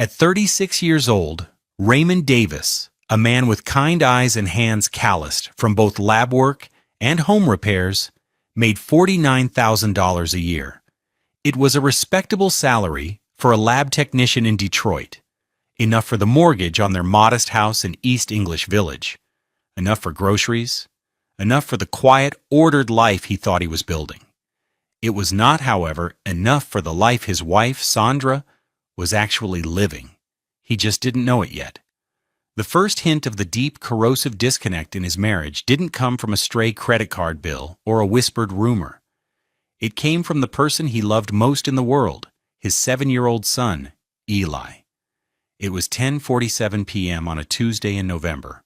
At 36 years old, Raymond Davis, a man with kind eyes and hands calloused from both lab work and home repairs, made $49,000 a year. It was a respectable salary for a lab technician in Detroit, enough for the mortgage on their modest house in East English Village, enough for groceries, enough for the quiet, ordered life he thought he was building. It was not, however, enough for the life his wife, Sandra, was actually living. He just didn't know it yet. The first hint of the deep, corrosive disconnect in his marriage didn't come from a stray credit card bill or a whispered rumor. It came from the person he loved most in the world, his 7-year-old son, Eli. It was 10:47 p.m. on a Tuesday in November.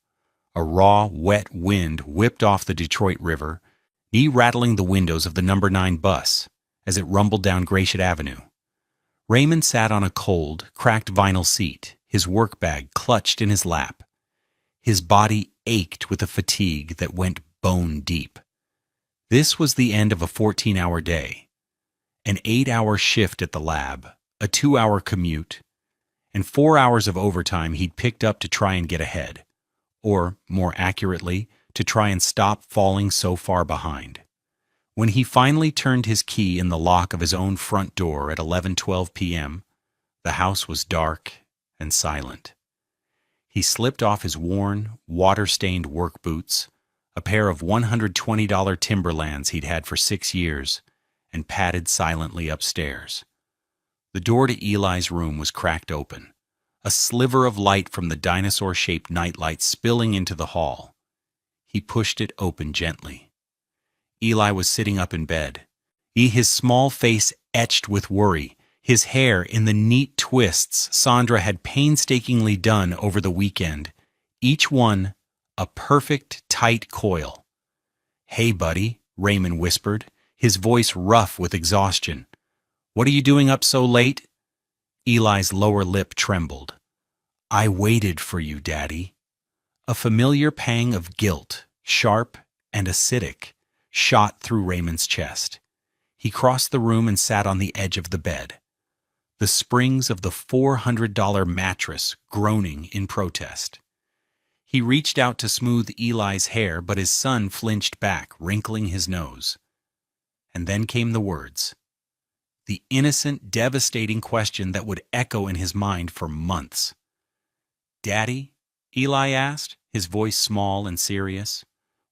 A raw, wet wind whipped off the Detroit River, knee-rattling the windows of the number 9 bus as it rumbled down Gratiot Avenue. Raymond sat on a cold, cracked vinyl seat, his work bag clutched in his lap. His body ached with a fatigue that went bone deep. This was the end of a 14-hour day, an 8-hour shift at the lab, a 2-hour commute, and 4 hours of overtime he'd picked up to try and get ahead, or, more accurately, to try and stop falling so far behind. When he finally turned his key in the lock of his own front door at 11:12 p.m., the house was dark and silent. He slipped off his worn, water-stained work boots, a pair of $120 Timberlands he'd had for 6 years, and padded silently upstairs. The door to Eli's room was cracked open, a sliver of light from the dinosaur-shaped nightlight spilling into the hall. He pushed it open gently. Eli was sitting up in bed, his small face etched with worry, his hair in the neat twists Sandra had painstakingly done over the weekend, each one a perfect, tight coil. "Hey, buddy," Raymond whispered, his voice rough with exhaustion. "What are you doing up so late?" Eli's lower lip trembled. "I waited for you, Daddy." A familiar pang of guilt, sharp and acidic, shot through Raymond's chest. He crossed the room and sat on the edge of the bed, the springs of the $400 mattress groaning in protest. He reached out to smooth Eli's hair, but his son flinched back, wrinkling his nose. And then came the words. The innocent, devastating question that would echo in his mind for months. "Daddy?" Eli asked, his voice small and serious.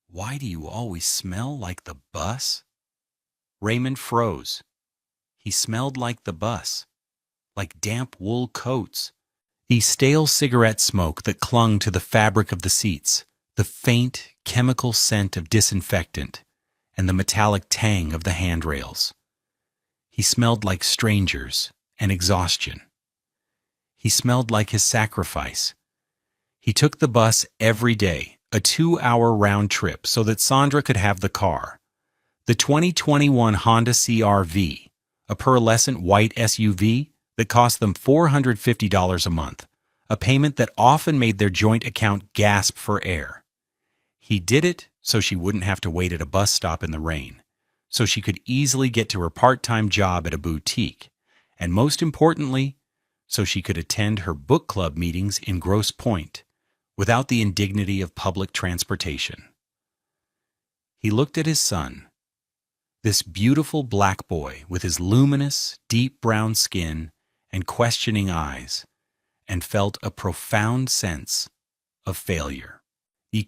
"Why do you always smell like the bus?" Raymond froze. He smelled like the bus, like damp wool coats, the stale cigarette smoke that clung to the fabric of the seats, the faint chemical scent of disinfectant, and the metallic tang of the handrails. He smelled like strangers and exhaustion. He smelled like his sacrifice. He took the bus every day, a 2-hour round trip so that Sandra could have the car. The 2021 Honda CR-V, a pearlescent white SUV that cost them $450 a month, a payment that often made their joint account gasp for air. He did it so she wouldn't have to wait at a bus stop in the rain, so she could easily get to her part-time job at a boutique, and most importantly, so she could attend her book club meetings in Grosse Pointe without the indignity of public transportation. He looked at his son, this beautiful black boy with his luminous, deep brown skin and questioning eyes, and felt a profound sense of failure. He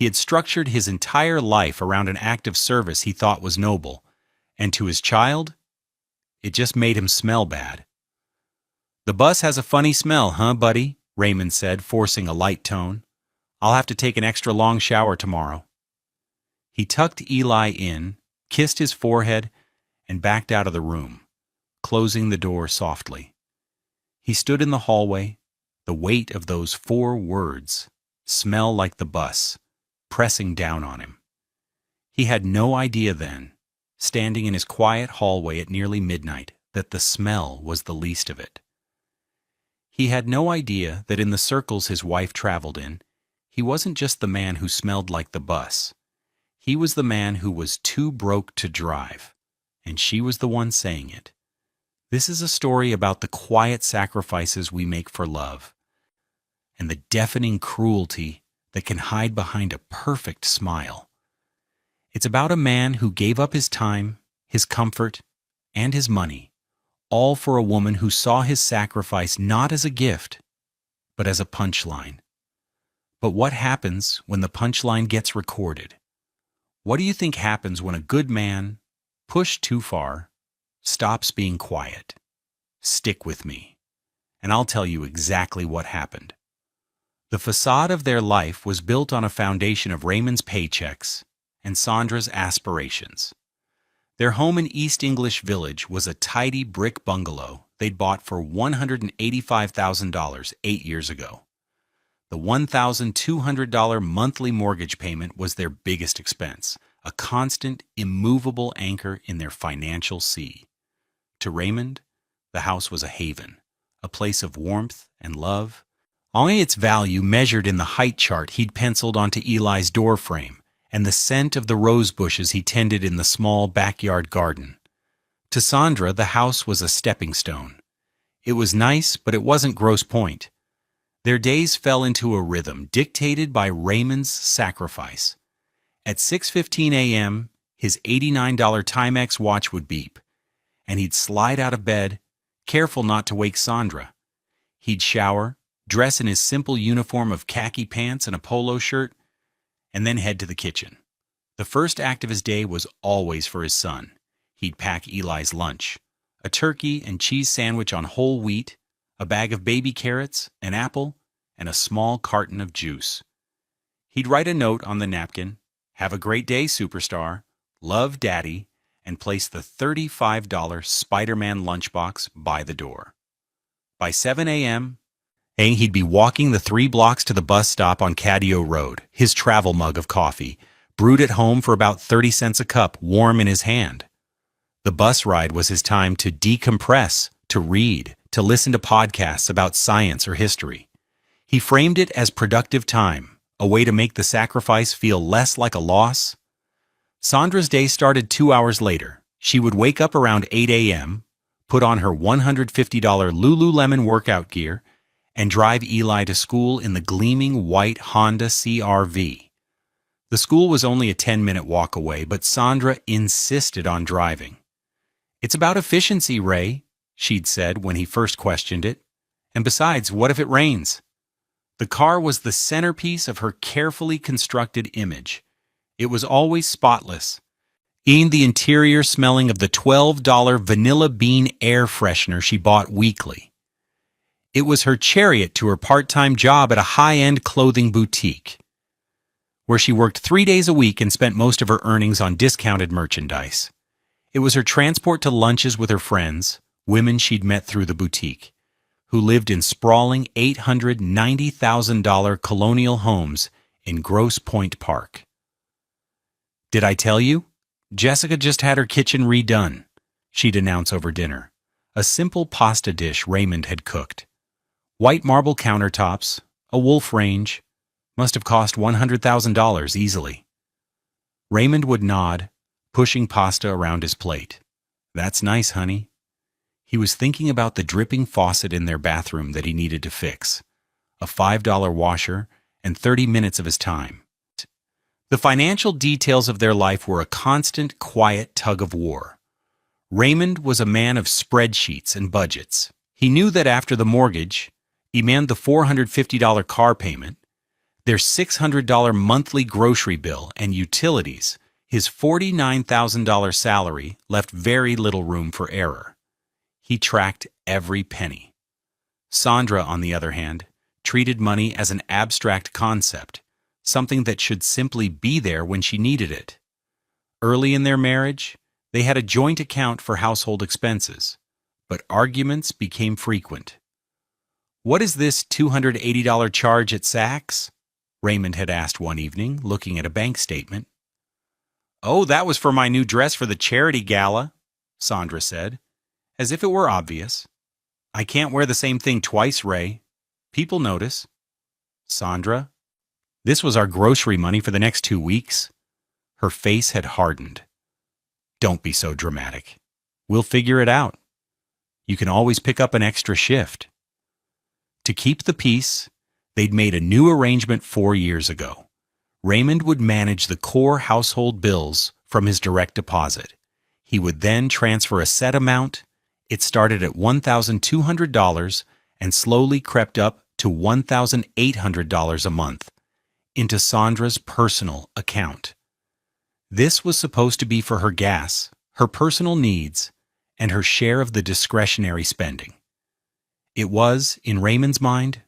had structured his entire life around an act of service he thought was noble, and to his child, it just made him smell bad. "The bus has a funny smell, huh, buddy?" Raymond said, forcing a light tone. "I'll have to take an extra long shower tomorrow." He tucked Eli in, kissed his forehead, and backed out of the room, closing the door softly. He stood in the hallway, the weight of those 4 words, "smell like the bus," pressing down on him. He had no idea then, standing in his quiet hallway at nearly midnight, that the smell was the least of it. He had no idea that in the circles his wife traveled in, he wasn't just the man who smelled like the bus. He was the man who was too broke to drive, and she was the one saying it. This is a story about the quiet sacrifices we make for love and the deafening cruelty that can hide behind a perfect smile. It's about a man who gave up his time, his comfort, and his money, all for a woman who saw his sacrifice not as a gift, but as a punchline. But what happens when the punchline gets recorded? What do you think happens when a good man, pushed too far, stops being quiet? Stick with me, and I'll tell you exactly what happened. The facade of their life was built on a foundation of Raymond's paychecks and Sandra's aspirations. Their home in East English Village was a tidy brick bungalow they'd bought for $185,000 8 years ago. The $1,200 monthly mortgage payment was their biggest expense, a constant, immovable anchor in their financial sea. To Raymond, the house was a haven, a place of warmth and love. Only its value measured in the height chart he'd penciled onto Eli's doorframe and the scent of the rose bushes he tended in the small backyard garden. To Sandra, the house was a stepping stone. It was nice, but it wasn't Grosse Pointe. Their days fell into a rhythm dictated by Raymond's sacrifice. At 6:15 a.m., his $89 Timex watch would beep, and he'd slide out of bed, careful not to wake Sandra. He'd shower, dress in his simple uniform of khaki pants and a polo shirt, and then head to the kitchen. The first act of his day was always for his son. He'd pack Eli's lunch, a turkey and cheese sandwich on whole wheat, a bag of baby carrots, an apple, and a small carton of juice. He'd write a note on the napkin, "Have a great day, superstar. Love, Daddy," and place the $35 Spider-Man lunchbox by the door. By 7 a.m., he'd be walking the 3 blocks to the bus stop on Cadio Road, his travel mug of coffee, brewed at home for about 30 cents a cup, warm in his hand. The bus ride was his time to decompress, to read, to listen to podcasts about science or history. He framed it as productive time, a way to make the sacrifice feel less like a loss. Sandra's day started 2 hours later. She would wake up around 8 a.m., put on her $150 Lululemon workout gear, and drive Eli to school in the gleaming white Honda CR-V. The school was only a 10-minute walk away, but Sandra insisted on driving. "It's about efficiency, Ray," she'd said when he first questioned it. "And besides, what if it rains?" The car was the centerpiece of her carefully constructed image. It was always spotless, even the interior smelling of the $12 vanilla bean air freshener she bought weekly. It was her chariot to her part-time job at a high-end clothing boutique, where she worked 3 days a week and spent most of her earnings on discounted merchandise. It was her transport to lunches with her friends, women she'd met through the boutique, who lived in sprawling $890,000 colonial homes in Grosse Pointe Park. "Did I tell you? Jessica just had her kitchen redone," she'd announce over dinner. A simple pasta dish Raymond had cooked. White marble countertops, a wolf range, must have cost $100,000 easily. Raymond would nod, pushing pasta around his plate. "That's nice, honey." He was thinking about the dripping faucet in their bathroom that he needed to fix, a $5 washer, and 30 minutes of his time. The financial details of their life were a constant, quiet tug of war. Raymond was a man of spreadsheets and budgets. He knew that after the mortgage, and the $450 car payment, their $600 monthly grocery bill, and utilities, his $49,000 salary left very little room for error. He tracked every penny. Sandra, on the other hand, treated money as an abstract concept, something that should simply be there when she needed it. Early in their marriage, they had a joint account for household expenses, but arguments became frequent. "What is this $280 charge at Saks?" Raymond had asked one evening, looking at a bank statement. "Oh, that was for my new dress for the charity gala," Sandra said, as if it were obvious. "I can't wear the same thing twice, Ray. People notice." "Sandra, this was our grocery money for the next 2 weeks." Her face had hardened. "Don't be so dramatic. We'll figure it out." You can always pick up an extra shift. To keep the peace, they'd made a new arrangement 4 years ago. Raymond would manage the core household bills from his direct deposit. He would then transfer a set amount. It started at $1,200 and slowly crept up to $1,800 a month into Sandra's personal account. This was supposed to be for her gas, her personal needs, and her share of the discretionary spending. It was, in Raymond's mind,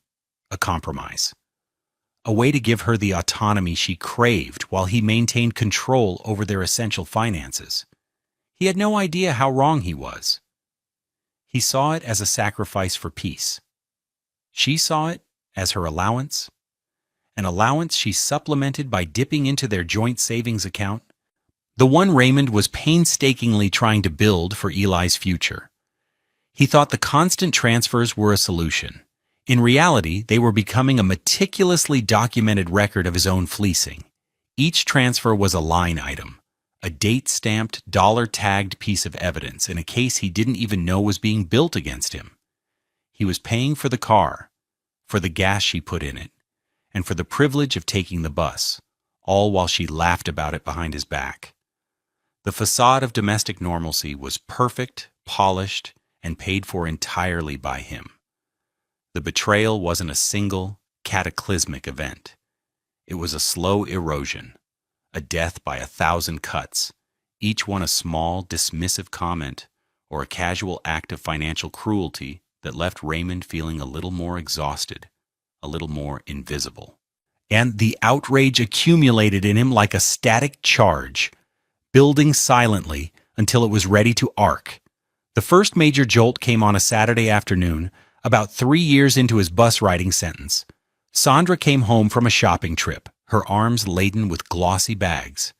a compromise. A way to give her the autonomy she craved while he maintained control over their essential finances. He had no idea how wrong he was. He saw it as a sacrifice for peace. She saw it as her allowance, an allowance she supplemented by dipping into their joint savings account, the one Raymond was painstakingly trying to build for Eli's future. He thought the constant transfers were a solution. In reality, they were becoming a meticulously documented record of his own fleecing. Each transfer was a line item, a date-stamped, dollar-tagged piece of evidence in a case he didn't even know was being built against him. He was paying for the car, for the gas she put in it, and for the privilege of taking the bus, all while she laughed about it behind his back. The facade of domestic normalcy was perfect, polished, and paid for entirely by him. The betrayal wasn't a single, cataclysmic event. It was a slow erosion, a death by 1,000 cuts, each one a small, dismissive comment or a casual act of financial cruelty that left Raymond feeling a little more exhausted, a little more invisible. And the outrage accumulated in him like a static charge, building silently until it was ready to arc. The first major jolt came on a Saturday afternoon, about 3 years into his bus riding sentence. Sandra came home from a shopping trip, her arms laden with glossy bags.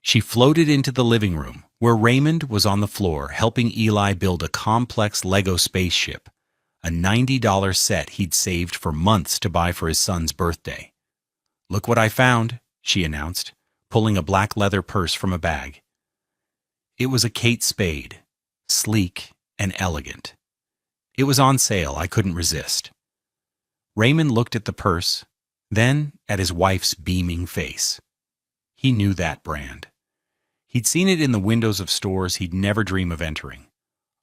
She floated into the living room, where Raymond was on the floor helping Eli build a complex Lego spaceship, a $90 set he'd saved for months to buy for his son's birthday. "Look what I found," she announced, pulling a black leather purse from a bag. It was a Kate Spade, sleek and elegant. It was on sale. I couldn't resist. Raymond looked at the purse, then at his wife's beaming face. He knew that brand. He'd seen it in the windows of stores he'd never dream of entering.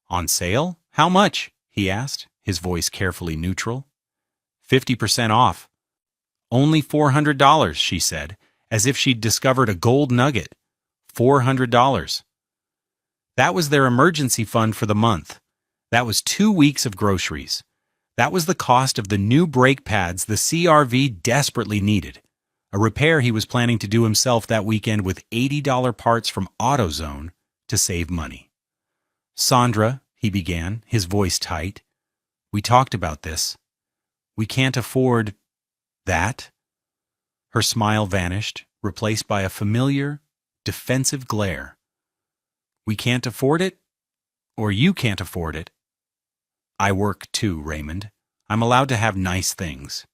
"On sale? How much?" he asked, his voice carefully neutral. 50% off. "Only $400, she said, as if she'd discovered a gold nugget. $400. That was their emergency fund for the month. That was 2 weeks of groceries. That was the cost of the new brake pads the CRV desperately needed, a repair he was planning to do himself that weekend with $80 parts from AutoZone to save money. "Sandra," he began, his voice tight, "we talked about this. We can't afford that." Her smile vanished, replaced by a familiar, defensive glare. "We can't afford it? Or you can't afford it?" "I work too, Raymond. I'm allowed to have nice things.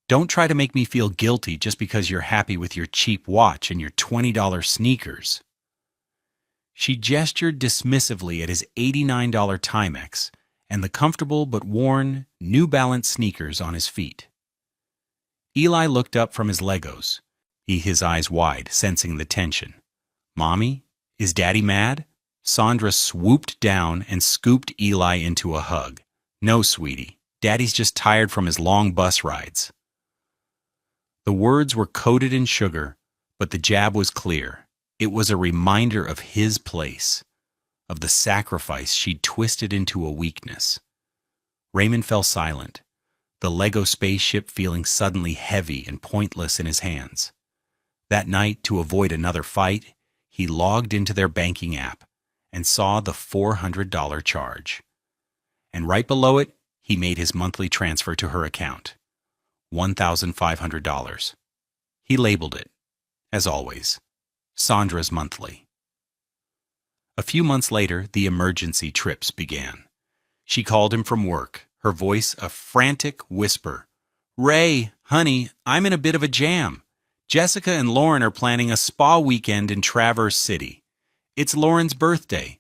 Don't try to make me feel guilty just because you're happy with your cheap watch and your $20 sneakers." She gestured dismissively at his $89 Timex and the comfortable but worn New Balance sneakers on his feet. Eli looked up from his Legos, his eyes wide, sensing the tension. "Mommy, is Daddy mad?" Sandra swooped down and scooped Eli into a hug. "No, sweetie. Daddy's just tired from his long bus rides." The words were coated in sugar, but the jab was clear. It was a reminder of his place, of the sacrifice she'd twisted into a weakness. Raymond fell silent, the Lego spaceship feeling suddenly heavy and pointless in his hands. That night, to avoid another fight, he logged into their banking app and saw the $400 charge. And right below it, he made his monthly transfer to her account, $1,500. He labeled it, as always, Sandra's monthly. A few months later, the emergency trips began. She called him from work, her voice a frantic whisper. "Ray, honey, I'm in a bit of a jam. Jessica and Lauren are planning a spa weekend in Traverse City. It's Lauren's birthday.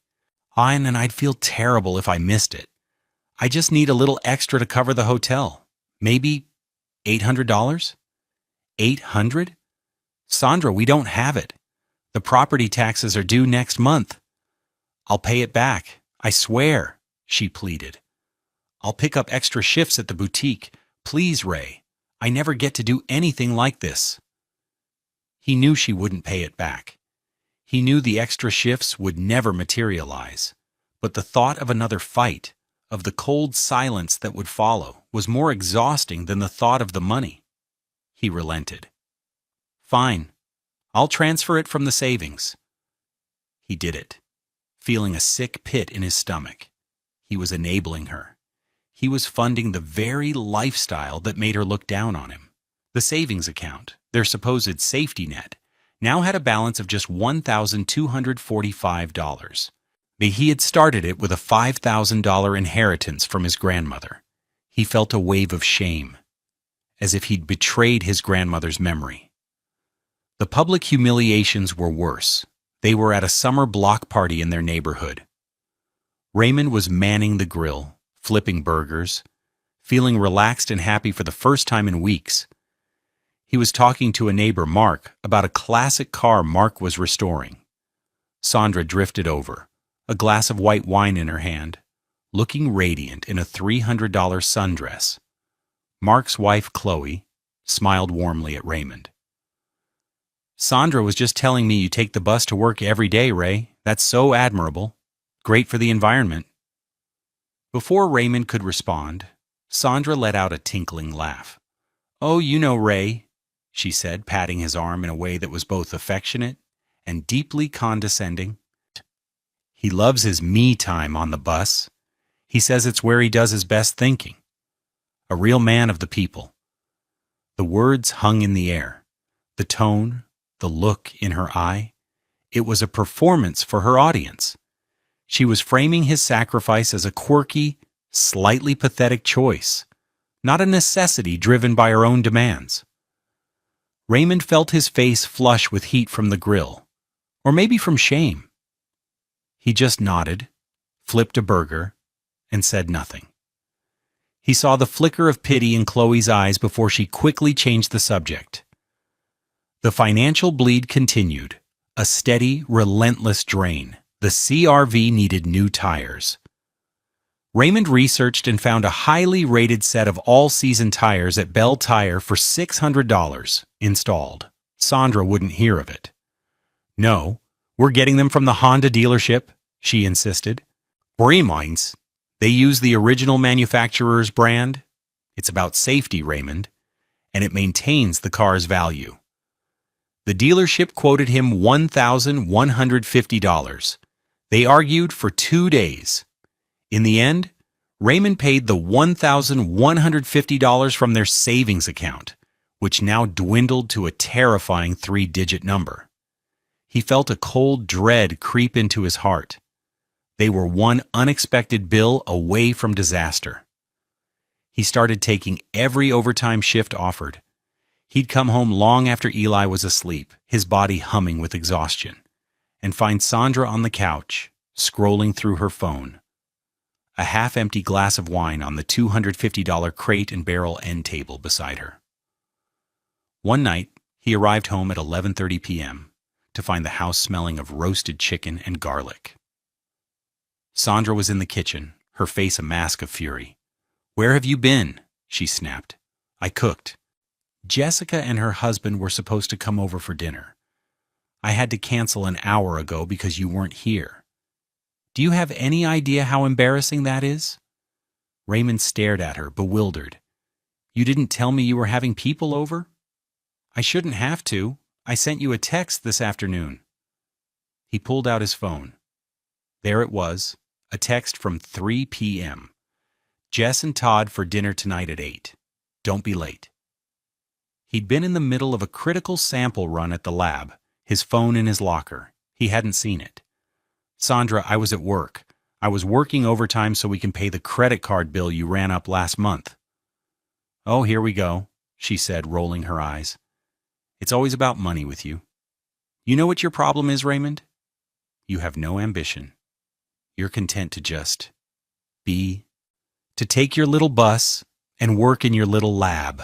And then I'd feel terrible if I missed it. I just need a little extra to cover the hotel. Maybe $800? 800? Sandra, we don't have it. The property taxes are due next month. I'll pay it back, I swear, she pleaded. I'll pick up extra shifts at the boutique. Please, Ray. I never get to do anything like this. He knew she wouldn't pay it back. He knew the extra shifts would never materialize. But the thought of another fight, of the cold silence that would follow, was more exhausting than the thought of the money. He relented. Fine. I'll transfer it from the savings. He did it, feeling a sick pit in his stomach. He was enabling her. He was funding the very lifestyle that made her look down on him. The savings account, their supposed safety net, now had a balance of just $1,245. He had started it with a $5,000 inheritance from his grandmother. He felt a wave of shame, as if he'd betrayed his grandmother's memory. The public humiliations were worse. They were at a summer block party in their neighborhood. Raymond was manning the grill, flipping burgers, feeling relaxed and happy for the first time in weeks. He was talking to a neighbor, Mark, about a classic car Mark was restoring. Sandra drifted over, a glass of white wine in her hand, looking radiant in a $300 sundress. Mark's wife, Chloe, smiled warmly at Raymond. Sandra was just telling me you take the bus to work every day, Ray. That's so admirable. Great for the environment. Before Raymond could respond, Sandra let out a tinkling laugh. Oh, you know, Ray, she said, patting his arm in a way that was both affectionate and deeply condescending. He loves his me time on the bus. He says it's where he does his best thinking. A real man of the people. The words hung in the air. The tone, the look in her eye. It was a performance for her audience. She was framing his sacrifice as a quirky, slightly pathetic choice, not a necessity driven by her own demands. Raymond felt his face flush with heat from the grill, or maybe from shame. He just nodded, flipped a burger, and said nothing. He saw the flicker of pity in Chloe's eyes before she quickly changed the subject. The financial bleed continued, a steady, relentless drain. The CRV needed new tires. Raymond researched and found a highly rated set of all-season tires at Bell Tire for $600 installed. Sandra wouldn't hear of it. No, we're getting them from the Honda dealership, she insisted. Frien, they use the original manufacturer's brand. It's about safety, Raymond, and it maintains the car's value. The dealership quoted him $1,150. They argued for 2 days. In the end, Raymond paid the $1,150 from their savings account, which now dwindled to a terrifying 3-digit number. He felt a cold dread creep into his heart. They were one unexpected bill away from disaster. He started taking every overtime shift offered. He'd come home long after Eli was asleep, his body humming with exhaustion, and find Sandra on the couch, scrolling through her phone. A half-empty glass of wine on the $250 crate and barrel end table beside her. One night, he arrived home at 11:30 p.m. to find the house smelling of roasted chicken and garlic. Sandra was in the kitchen, her face a mask of fury. "Where have you been?" she snapped. "I cooked. Jessica and her husband were supposed to come over for dinner. I had to cancel an hour ago because you weren't here. Do you have any idea how embarrassing that is?" Raymond stared at her, bewildered. "You didn't tell me you were having people over?" "I shouldn't have to. I sent you a text this afternoon." He pulled out his phone. There it was, a text from 3 p.m. "Jess and Todd for dinner tonight at 8. Don't be late." He'd been in the middle of a critical sample run at the lab, his phone in his locker. He hadn't seen it. "Sandra, I was at work. I was working overtime so we can pay the credit card bill you ran up last month." "Oh, here we go," she said, rolling her eyes. "It's always about money with you. You know what your problem is, Raymond? You have no ambition. You're content to just be, to take your little bus and work in your little lab.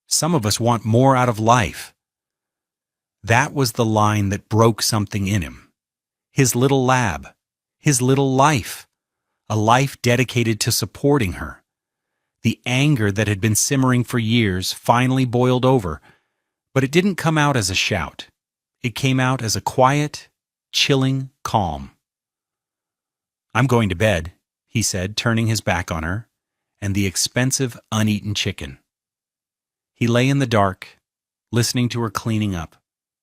Some of us want more out of life. That was the line that broke something in him. His little lab, his little life, a life dedicated to supporting her. The anger that had been simmering for years finally boiled over, but it didn't come out as a shout. It came out as a quiet, chilling calm. "I'm going to bed," he said, turning his back on her, and the expensive, uneaten chicken. He lay in the dark, listening to her cleaning up,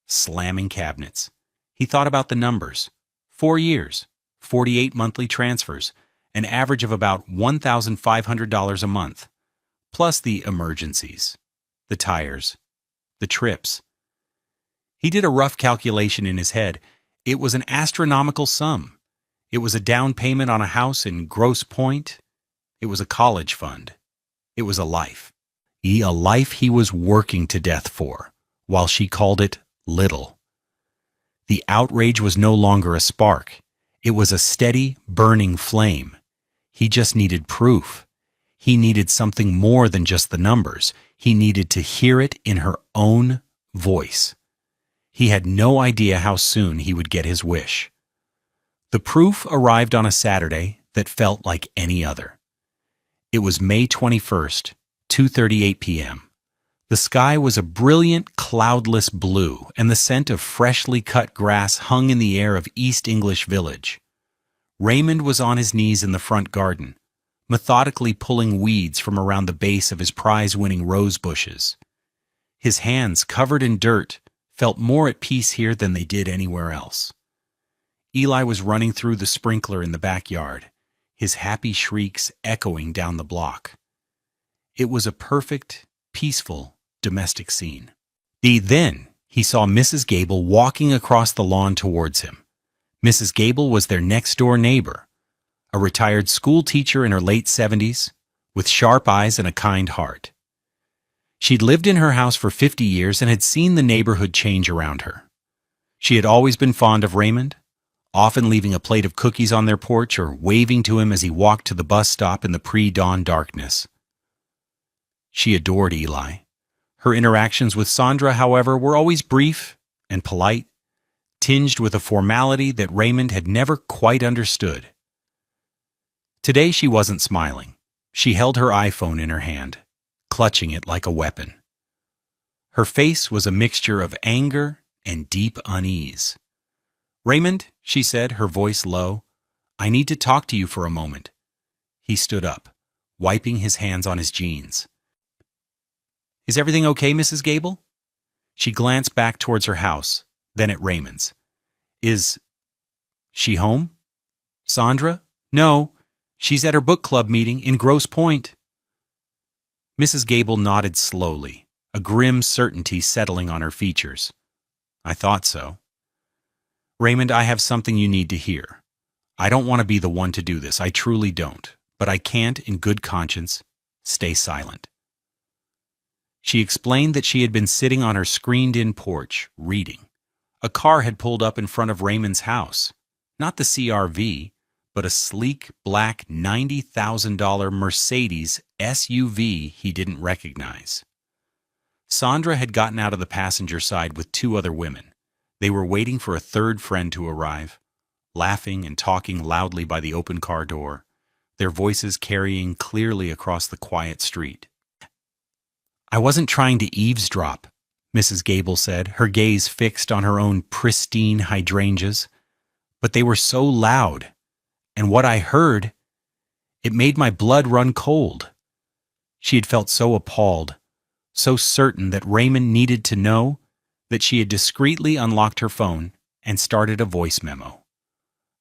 slamming cabinets. He thought about the numbers. 4 years, 48 monthly transfers, an average of about $1,500 a month, plus the emergencies, the tires, the trips. He did a rough calculation in his head. It was an astronomical sum. It was a down payment on a house in Grosse Pointe. It was a college fund. It was a life. A life he was working to death for, while she called it little. The outrage was no longer a spark. It was a steady, burning flame. He just needed proof. He needed something more than just the numbers. He needed to hear it in her own voice. He had no idea how soon he would get his wish. The proof arrived on a Saturday that felt like any other. It was May 21st, 2:38 p.m. The sky was a brilliant, cloudless blue, and the scent of freshly cut grass hung in the air of East English Village. Raymond was on his knees in the front garden, methodically pulling weeds from around the base of his prize-winning rose bushes. His hands, covered in dirt, felt more at peace here than they did anywhere else. Eli was running through the sprinkler in the backyard, his happy shrieks echoing down the block. It was a perfect, peaceful, domestic scene. Then he saw Mrs. Gable walking across the lawn towards him. Mrs. Gable was their next-door neighbor, a retired school teacher in her late 70s, with sharp eyes and a kind heart. She'd lived in her house for 50 years and had seen the neighborhood change around her. She had always been fond of Raymond, often leaving a plate of cookies on their porch or waving to him as he walked to the bus stop in the pre-dawn darkness. She adored Eli. Her interactions with Sandra, however, were always brief and polite, tinged with a formality that Raymond had never quite understood. Today she wasn't smiling. She held her iPhone in her hand, clutching it like a weapon. Her face was a mixture of anger and deep unease. "Raymond," she said, her voice low, "I need to talk to you for a moment." He stood up, wiping his hands on his jeans. "Is everything okay, Mrs. Gable?" She glanced back towards her house, then at Raymond's. "Is she home? Sandra?" "No, she's at her book club meeting in Grosse Pointe." Mrs. Gable nodded slowly, a grim certainty settling on her features. "I thought so." "Raymond, I have something you need to hear. I don't want to be the one to do this, I truly don't, but I can't, in good conscience, stay silent." She explained that she had been sitting on her screened-in porch, reading. A car had pulled up in front of Raymond's house. Not the CR-V, but a sleek, black $90,000 Mercedes SUV he didn't recognize. Sandra had gotten out of the passenger side with 2 other women. They were waiting for a third friend to arrive, laughing and talking loudly by the open car door, their voices carrying clearly across the quiet street. "I wasn't trying to eavesdrop," Mrs. Gable said, her gaze fixed on her own pristine hydrangeas, "but they were so loud, and what I heard, it made my blood run cold." She had felt so appalled, so certain that Raymond needed to know, that she had discreetly unlocked her phone and started a voice memo.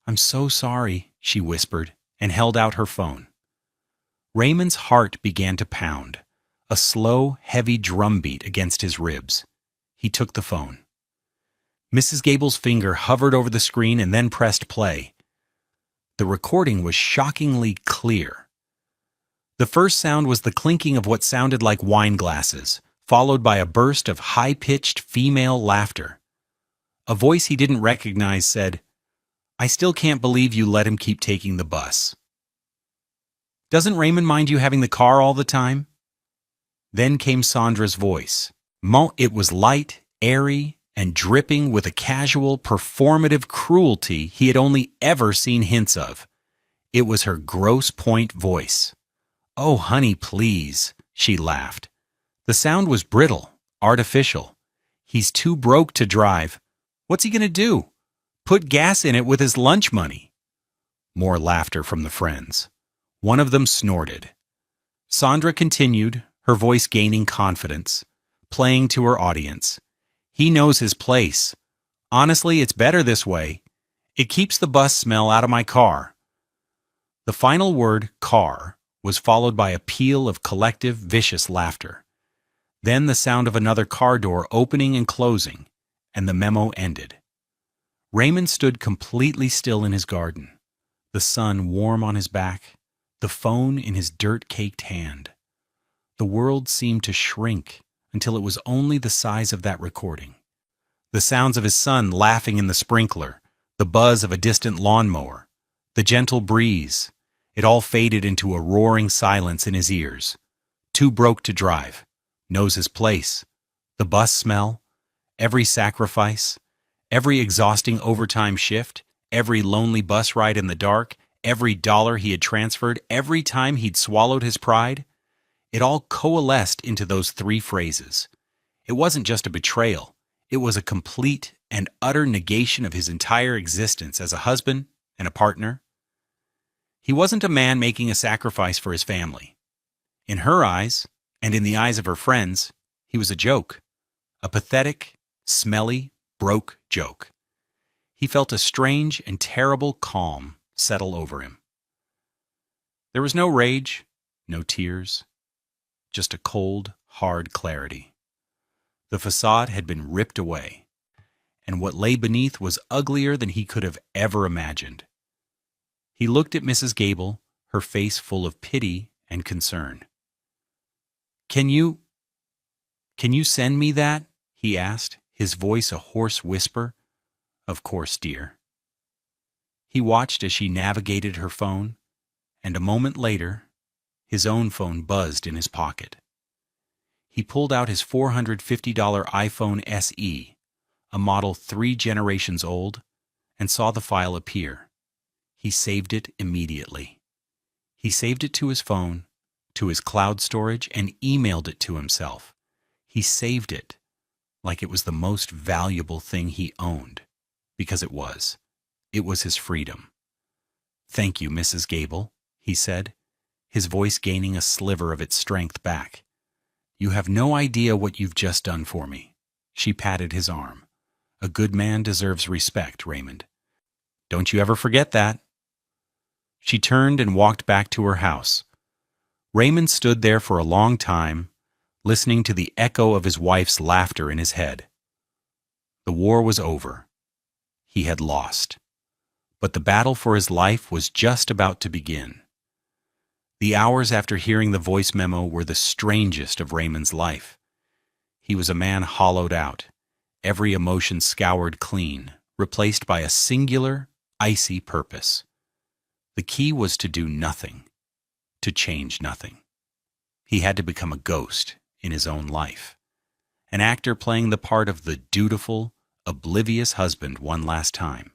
"I'm so sorry," she whispered, and held out her phone. Raymond's heart began to pound, a slow, heavy drumbeat against his ribs. He took the phone. Mrs. Gable's finger hovered over the screen and then pressed play. The recording was shockingly clear. The first sound was the clinking of what sounded like wine glasses, followed by a burst of high-pitched female laughter. A voice he didn't recognize said, I still can't believe you let him keep taking the bus. Doesn't Raymond mind you having the car all the time? Then came Sandra's voice. It was light, airy, and dripping with a casual, performative cruelty he had only ever seen hints of. It was her gross point voice. "Oh, honey, please," she laughed. The sound was brittle, artificial. "He's too broke to drive. What's he going to do? Put gas in it with his lunch money." More laughter from the friends. One of them snorted. Sandra continued, her voice gaining confidence, playing to her audience. "He knows his place. Honestly, it's better this way. It keeps the bus smell out of my car." The final word, car, was followed by a peal of collective, vicious laughter. Then the sound of another car door opening and closing, and the memo ended. Raymond stood completely still in his garden, the sun warm on his back, the phone in his dirt-caked hand. The world seemed to shrink until it was only the size of that recording. The sounds of his son laughing in the sprinkler, the buzz of a distant lawnmower, the gentle breeze, it all faded into a roaring silence in his ears. Too broke to drive, knows his place, the bus smell, every sacrifice, every exhausting overtime shift, every lonely bus ride in the dark, every dollar he had transferred, every time he'd swallowed his pride. It all coalesced into those three phrases. It wasn't just a betrayal. It was a complete and utter negation of his entire existence as a husband and a partner. He wasn't a man making a sacrifice for his family. In her eyes, and in the eyes of her friends, he was a joke. A pathetic, smelly, broke joke. He felt a strange and terrible calm settle over him. There was no rage, no tears, just a cold, hard clarity. The facade had been ripped away, and what lay beneath was uglier than he could have ever imagined. He looked at Mrs. Gable, her face full of pity and concern. Can you send me that?" he asked, his voice a hoarse whisper. "Of course, dear." He watched as she navigated her phone, and a moment later, his own phone buzzed in his pocket. He pulled out his $450 iPhone SE, a model 3 generations old, and saw the file appear. He saved it immediately. He saved it to his phone, to his cloud storage, and emailed it to himself. He saved it like it was the most valuable thing he owned, because it was. It was his freedom. "Thank you, Mrs. Gable," he said, his voice gaining a sliver of its strength back. "You have no idea what you've just done for me." She patted his arm. "A good man deserves respect, Raymond. Don't you ever forget that." She turned and walked back to her house. Raymond stood there for a long time, listening to the echo of his wife's laughter in his head. The war was over. He had lost. But the battle for his life was just about to begin. The hours after hearing the voice memo were the strangest of Raymond's life. He was a man hollowed out, every emotion scoured clean, replaced by a singular, icy purpose. The key was to do nothing, to change nothing. He had to become a ghost in his own life, an actor playing the part of the dutiful, oblivious husband one last time.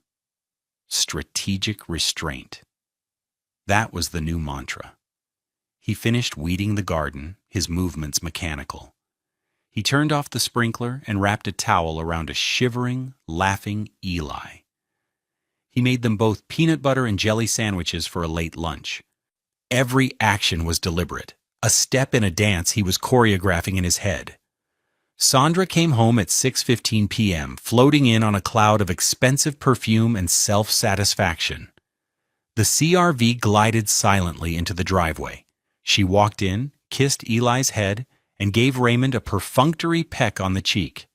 Strategic restraint. That was the new mantra. He finished weeding the garden, his movements mechanical. He turned off the sprinkler and wrapped a towel around a shivering, laughing Eli. He made them both peanut butter and jelly sandwiches for a late lunch. Every action was deliberate, a step in a dance he was choreographing in his head. Sandra came home at 6:15 p.m., floating in on a cloud of expensive perfume and self-satisfaction. The CR-V glided silently into the driveway. She walked in, kissed Eli's head, and gave Raymond a perfunctory peck on the cheek.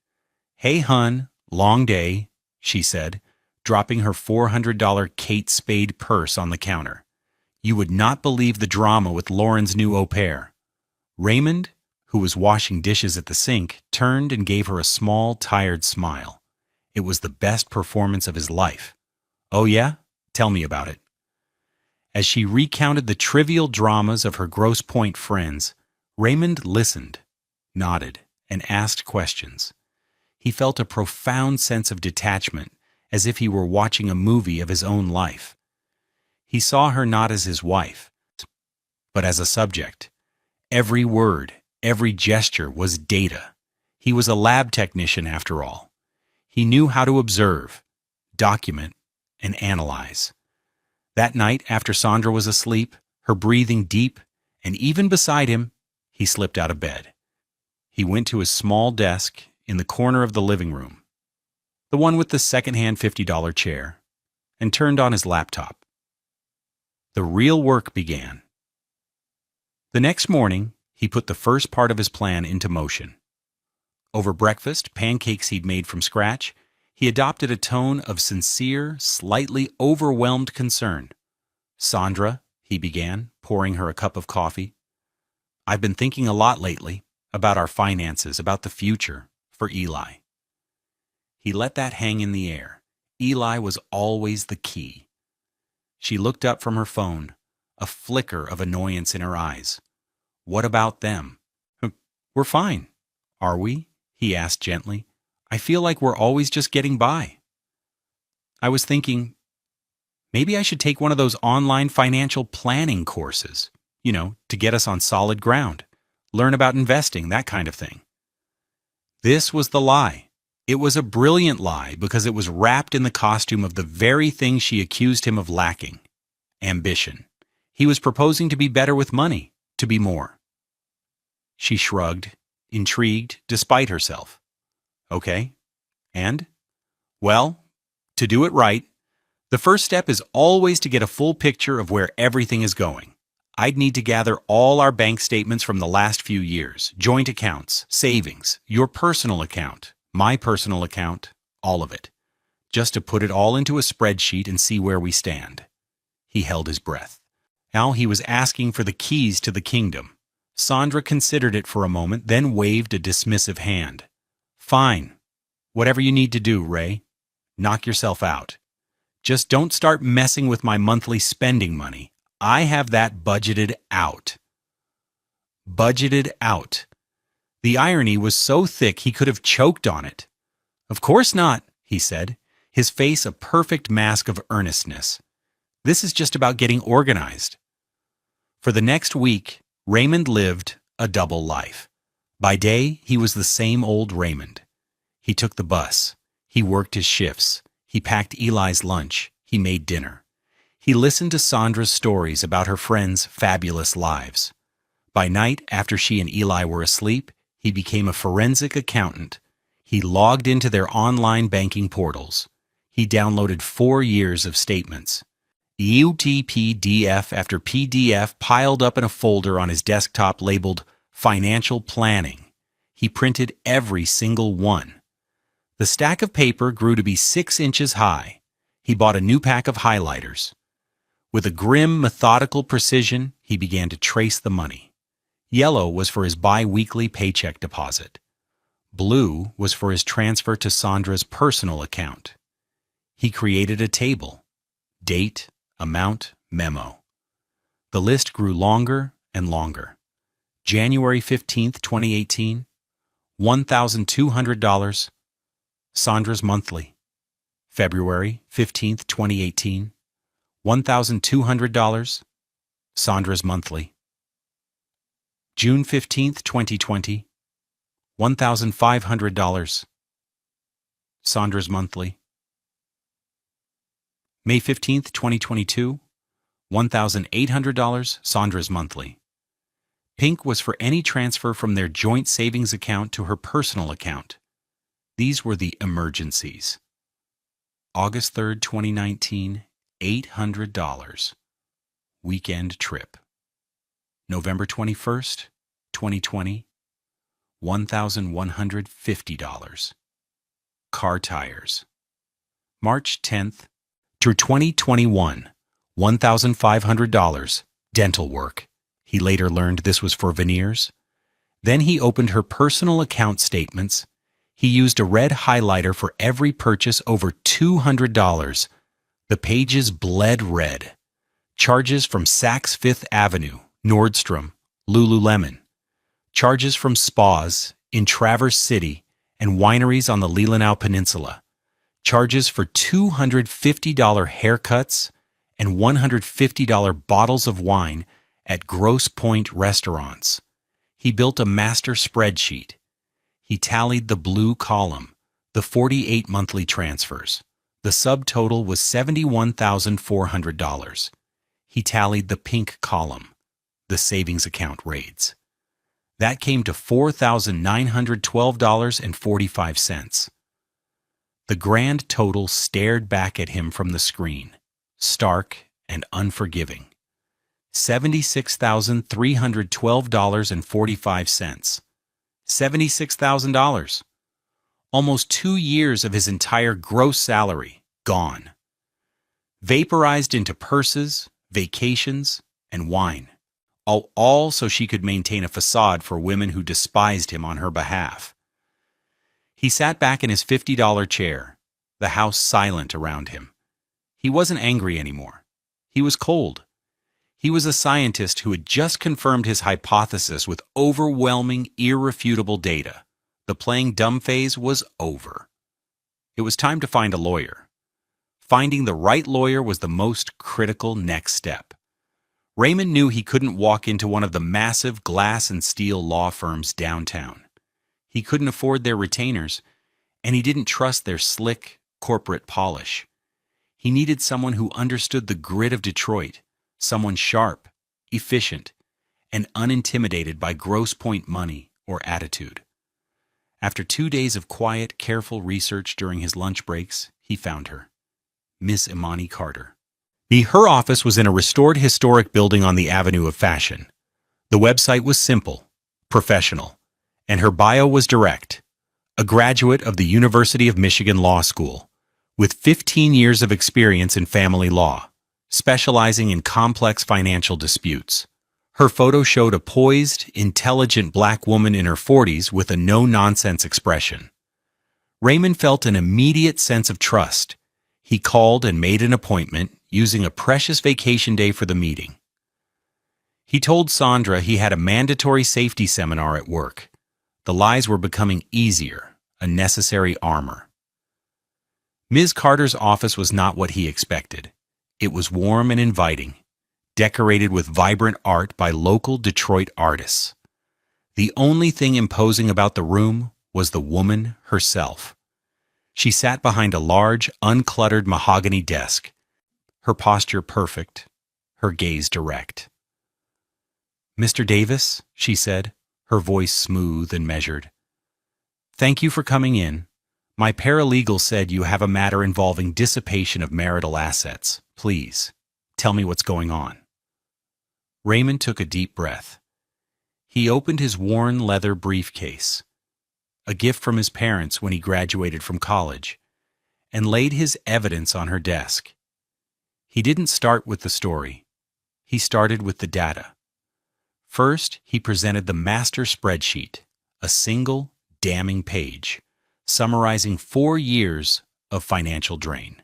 "Hey, hun, long day," she said, dropping her $400 Kate Spade purse on the counter. "You would not believe the drama with Lauren's new au pair." Raymond, who was washing dishes at the sink, turned and gave her a small, tired smile. It was the best performance of his life. "Oh yeah? Tell me about it." As she recounted the trivial dramas of her Grosse Pointe friends, Raymond listened, nodded, and asked questions. He felt a profound sense of detachment, as if he were watching a movie of his own life. He saw her not as his wife, but as a subject. Every word, every gesture was data. He was a lab technician after all. He knew how to observe, document, and analyze. That night, after Sandra was asleep, her breathing deep, and even beside him, he slipped out of bed. He went to his small desk in the corner of the living room, the one with the second-hand $50 chair, and turned on his laptop. The real work began. The next morning, he put the first part of his plan into motion. Over breakfast, pancakes he'd made from scratch, he adopted a tone of sincere, slightly overwhelmed concern. "Sandra," he began, pouring her a cup of coffee, "I've been thinking a lot lately about our finances, about the future, for Eli." He let that hang in the air. Eli was always the key. She looked up from her phone, a flicker of annoyance in her eyes. "What about them?" "We're fine." "Are we?" he asked gently. "I feel like we're always just getting by." "I was thinking, maybe I should take one of those online financial planning courses, to get us on solid ground, learn about investing, that kind of thing." This was the lie. It was a brilliant lie because it was wrapped in the costume of the very thing she accused him of lacking: ambition. He was proposing to be better with money, to be more. She shrugged, intrigued despite herself. "Okay, and?" "Well, to do it right, the first step is always to get a full picture of where everything is going. I'd need to gather all our bank statements from the last few years, joint accounts, savings, your personal account, my personal account, all of it, just to put it all into a spreadsheet and see where we stand." He held his breath. Now he was asking for the keys to the kingdom. Sandra considered it for a moment, then waved a dismissive hand. "Fine. Whatever you need to do, Ray. Knock yourself out. Just don't start messing with my monthly spending money. I have that budgeted out." Budgeted out. The irony was so thick he could have choked on it. "Of course not," he said, his face a perfect mask of earnestness. "This is just about getting organized." For the next week, Raymond lived a double life. By day, he was the same old Raymond. He took the bus. He worked his shifts. He packed Eli's lunch. He made dinner. He listened to Sandra's stories about her friends' fabulous lives. By night, after she and Eli were asleep, he became a forensic accountant. He logged into their online banking portals. He downloaded 4 years of statements. UTPDF after PDF piled up in a folder on his desktop labeled Financial Planning. He printed every single one. The stack of paper grew to be 6 inches high. He bought a new pack of highlighters. With a grim, methodical precision, he began to trace the money. Yellow was for his bi-weekly paycheck deposit. Blue was for his transfer to Sandra's personal account. He created a table: date, amount, memo. The list grew longer and longer. January 15th, 2018, $1,200, Sandra's monthly. February 15th, 2018, $1,200, Sandra's monthly. June 15th, 2020, $1,500, Sandra's monthly. May 15th, 2022, $1,800, Sandra's monthly. Pink was for any transfer from their joint savings account to her personal account. These were the emergencies. August 3rd, 2019, $800, weekend trip. November 21st, 2020, $1,150, car tires. March 10th, through 2021, $1,500, dental work. He later learned this was for veneers. Then he opened her personal account statements. He used a red highlighter for every purchase over $200. The pages bled red. Charges from Saks Fifth Avenue, Nordstrom, Lululemon. Charges from spas in Traverse City and wineries on the Leelanau Peninsula. Charges for $250 haircuts and $150 bottles of wine at Grosse Pointe restaurants. He built a master spreadsheet. He tallied the blue column, the 48 monthly transfers. The subtotal was $71,400. He tallied the pink column, the savings account raids. That came to $4,912.45. The grand total stared back at him from the screen, stark and unforgiving. $76,312.45. $76,000. Almost 2 years of his entire gross salary gone. Vaporized into purses, vacations, and wine. All so she could maintain a facade for women who despised him on her behalf. He sat back in his $50 chair, the house silent around him. He wasn't angry anymore. He was cold. He was a scientist who had just confirmed his hypothesis with overwhelming, irrefutable data. The playing dumb phase was over. It was time to find a lawyer. Finding the right lawyer was the most critical next step. Raymond knew he couldn't walk into one of the massive glass and steel law firms downtown. He couldn't afford their retainers, and he didn't trust their slick, corporate polish. He needed someone who understood the grit of Detroit, someone sharp, efficient, and unintimidated by Grosse Pointe money or attitude. After 2 days of quiet, careful research during his lunch breaks, he found her. Miss Imani Carter. Her office was in a restored historic building on the Avenue of Fashion. The website was simple, professional, and her bio was direct. A graduate of the University of Michigan Law School, with 15 years of experience in family law, specializing in complex financial disputes. Her photo showed a poised, intelligent black woman in her 40s with a no-nonsense expression. Raymond felt an immediate sense of trust. He called and made an appointment, using a precious vacation day for the meeting. He told Sandra he had a mandatory safety seminar at work. The lies were becoming easier, a necessary armor. Ms. Carter's office was not what he expected. It was warm and inviting, decorated with vibrant art by local Detroit artists. The only thing imposing about the room was the woman herself. She sat behind a large, uncluttered mahogany desk, her posture perfect, her gaze direct. "Mr. Davis," she said, her voice smooth and measured. "Thank you for coming in. My paralegal said you have a matter involving dissipation of marital assets. Please, tell me what's going on." Raymond took a deep breath. He opened his worn leather briefcase, a gift from his parents when he graduated from college, and laid his evidence on her desk. He didn't start with the story. He started with the data. First, he presented the master spreadsheet, a single, damning page, summarizing 4 years of financial drain.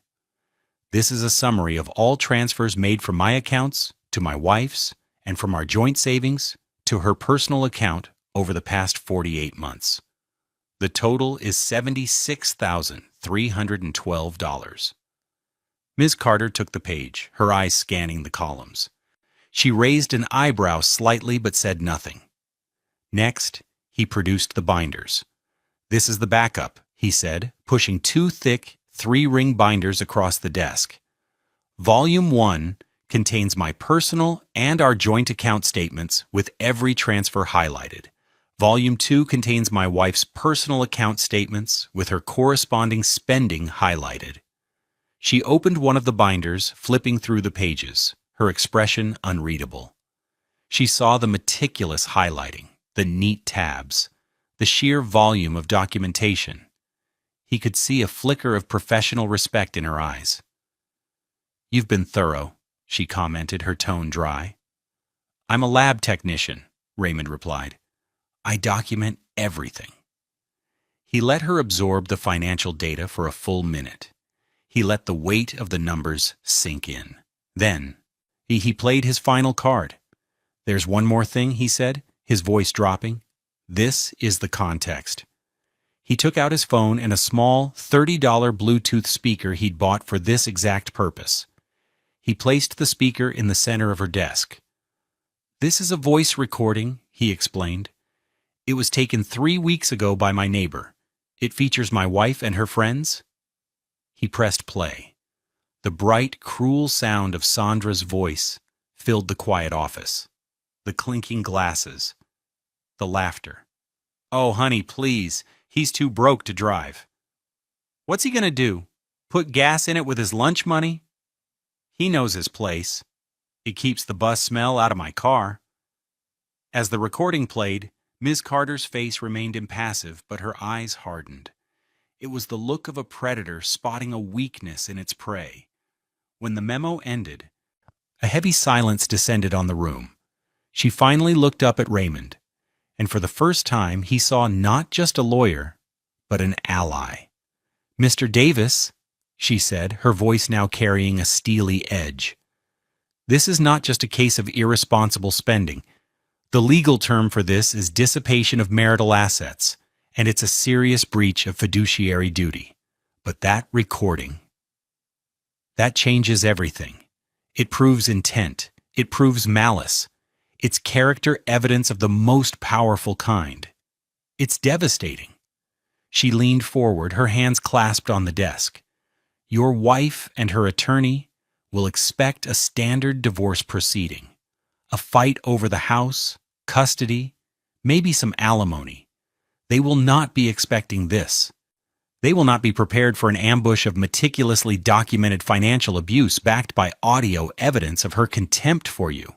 "This is a summary of all transfers made from my accounts to my wife's and from our joint savings to her personal account over the past 48 months. The total is $76,312. Ms. Carter took the page, her eyes scanning the columns. She raised an eyebrow slightly but said nothing. Next, he produced the binders. "This is the backup," he said, pushing 2 thick, 3-ring binders across the desk. "Volume 1 contains my personal and our joint account statements with every transfer highlighted. Volume 2 contains my wife's personal account statements with her corresponding spending highlighted." She opened one of the binders, flipping through the pages, her expression unreadable. She saw the meticulous highlighting, the neat tabs, the sheer volume of documentation. He could see a flicker of professional respect in her eyes. "You've been thorough," she commented, her tone dry. "I'm a lab technician," Raymond replied. "I document everything." He let her absorb the financial data for a full minute. He let the weight of the numbers sink in. Then, he played his final card. "There's one more thing," he said, his voice dropping. "This is the context." He took out his phone and a small $30 Bluetooth speaker he'd bought for this exact purpose. He placed the speaker in the center of her desk. "This is a voice recording," he explained. "It was taken 3 weeks ago by my neighbor. It features my wife and her friends." He pressed play. The bright, cruel sound of Sandra's voice filled the quiet office. The clinking glasses. The laughter. "Oh, honey, please. He's too broke to drive." "What's he gonna do? Put gas in it with his lunch money?" "He knows his place. It keeps the bus smell out of my car." As the recording played, Ms. Carter's face remained impassive, but her eyes hardened. It was the look of a predator spotting a weakness in its prey. When the memo ended, a heavy silence descended on the room. She finally looked up at Raymond, and for the first time he saw not just a lawyer, but an ally. "Mr. Davis," she said, her voice now carrying a steely edge. "This is not just a case of irresponsible spending. The legal term for this is dissipation of marital assets, and it's a serious breach of fiduciary duty. But that recording, that changes everything. It proves intent. It proves malice. It's character evidence of the most powerful kind. It's devastating." She leaned forward, her hands clasped on the desk. "Your wife and her attorney will expect a standard divorce proceeding. A fight over the house, custody, maybe some alimony. They will not be expecting this. They will not be prepared for an ambush of meticulously documented financial abuse backed by audio evidence of her contempt for you."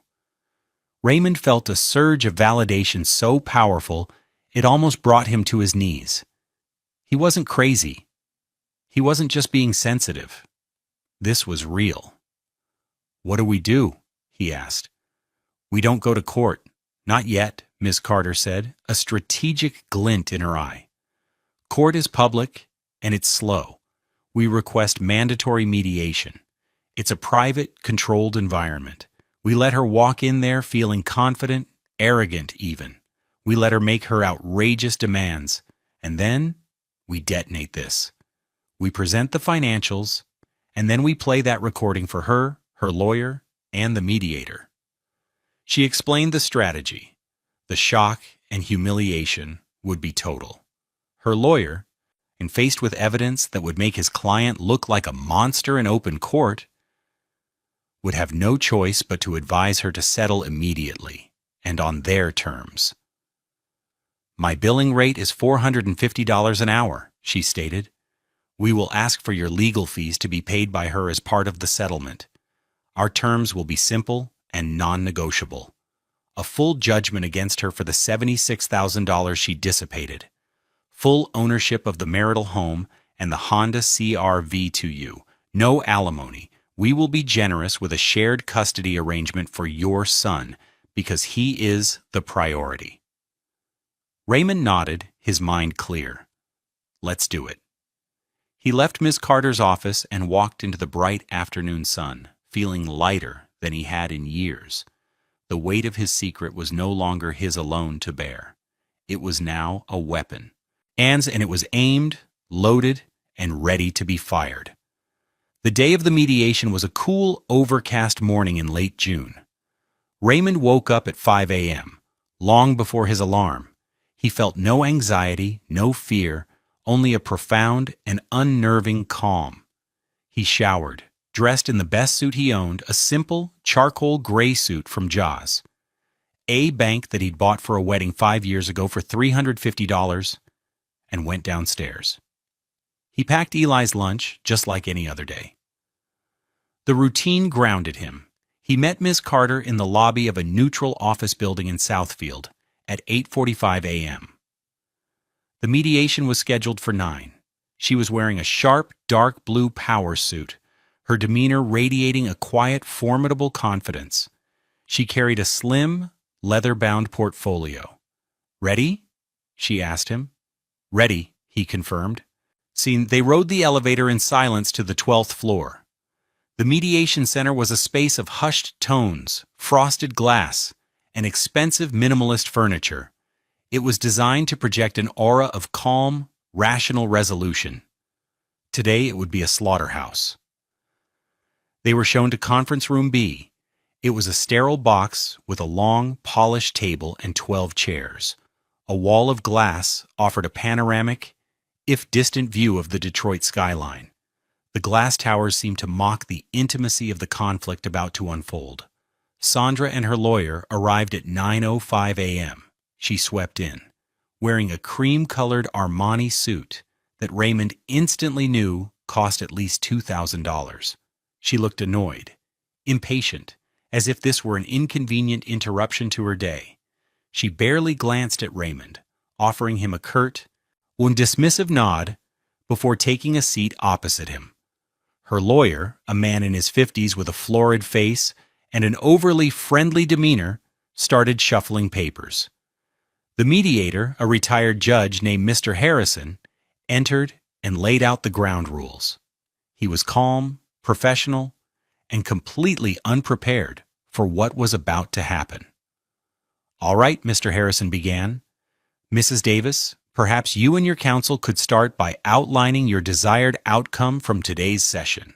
Raymond felt a surge of validation so powerful it almost brought him to his knees. He wasn't crazy. He wasn't just being sensitive. This was real. "What do we do?" he asked. "We don't go to court. Not yet," Ms. Carter said, a strategic glint in her eye. "Court is public, and it's slow. We request mandatory mediation. It's a private, controlled environment. We let her walk in there feeling confident, arrogant even. We let her make her outrageous demands, and then we detonate this. We present the financials, and then we play that recording for her, her lawyer, and the mediator." She explained the strategy. The shock and humiliation would be total. Her lawyer, and faced with evidence that would make his client look like a monster in open court, would have no choice but to advise her to settle immediately, and on their terms. "My billing rate is $450 an hour," she stated. "We will ask for your legal fees to be paid by her as part of the settlement. Our terms will be simple and non-negotiable. A full judgment against her for the $76,000 she dissipated. Full ownership of the marital home and the Honda CR-V to you. No alimony. We will be generous with a shared custody arrangement for your son because he is the priority." Raymond nodded, his mind clear. "Let's do it." He left Ms. Carter's office and walked into the bright afternoon sun, feeling lighter than he had in years. The weight of his secret was no longer his alone to bear. It was now a weapon. And it was aimed, loaded, and ready to be fired. The day of the mediation was a cool, overcast morning in late June. Raymond woke up at 5 a.m., long before his alarm. He felt no anxiety, no fear, only a profound and unnerving calm. He showered, dressed in the best suit he owned, a simple, charcoal gray suit from Jaws. A bank that he'd bought for a wedding 5 years ago for $350, and went downstairs. He packed Eli's lunch just like any other day. The routine grounded him. He met Ms. Carter in the lobby of a neutral office building in Southfield at 8:45 a.m. The mediation was scheduled for 9. She was wearing a sharp, dark blue power suit, her demeanor radiating a quiet, formidable confidence. She carried a slim, leather-bound portfolio. "Ready?" she asked him. "Ready," he confirmed. They rode the elevator in silence to the 12th floor. The mediation center was a space of hushed tones, frosted glass, and expensive minimalist furniture. It was designed to project an aura of calm, rational resolution. Today it would be a slaughterhouse. They were shown to Conference Room B. It was a sterile box with a long, polished table and 12 chairs. A wall of glass offered a panoramic, if distant view of the Detroit skyline. The glass towers seemed to mock the intimacy of the conflict about to unfold. Sandra and her lawyer arrived at 9:05 a.m. She swept in, wearing a cream-colored Armani suit that Raymond instantly knew cost at least $2,000. She looked annoyed, impatient, as if this were an inconvenient interruption to her day. She barely glanced at Raymond, offering him a curt, dismissive nod before taking a seat opposite him. Her lawyer, a man in his 50s with a florid face and an overly friendly demeanor, started shuffling papers. The mediator, a retired judge named Mr. Harrison, entered and laid out the ground rules. He was calm, professional, and completely unprepared for what was about to happen. "All right," Mr. Harrison began. "Mrs. Davis, perhaps you and your counsel could start by outlining your desired outcome from today's session."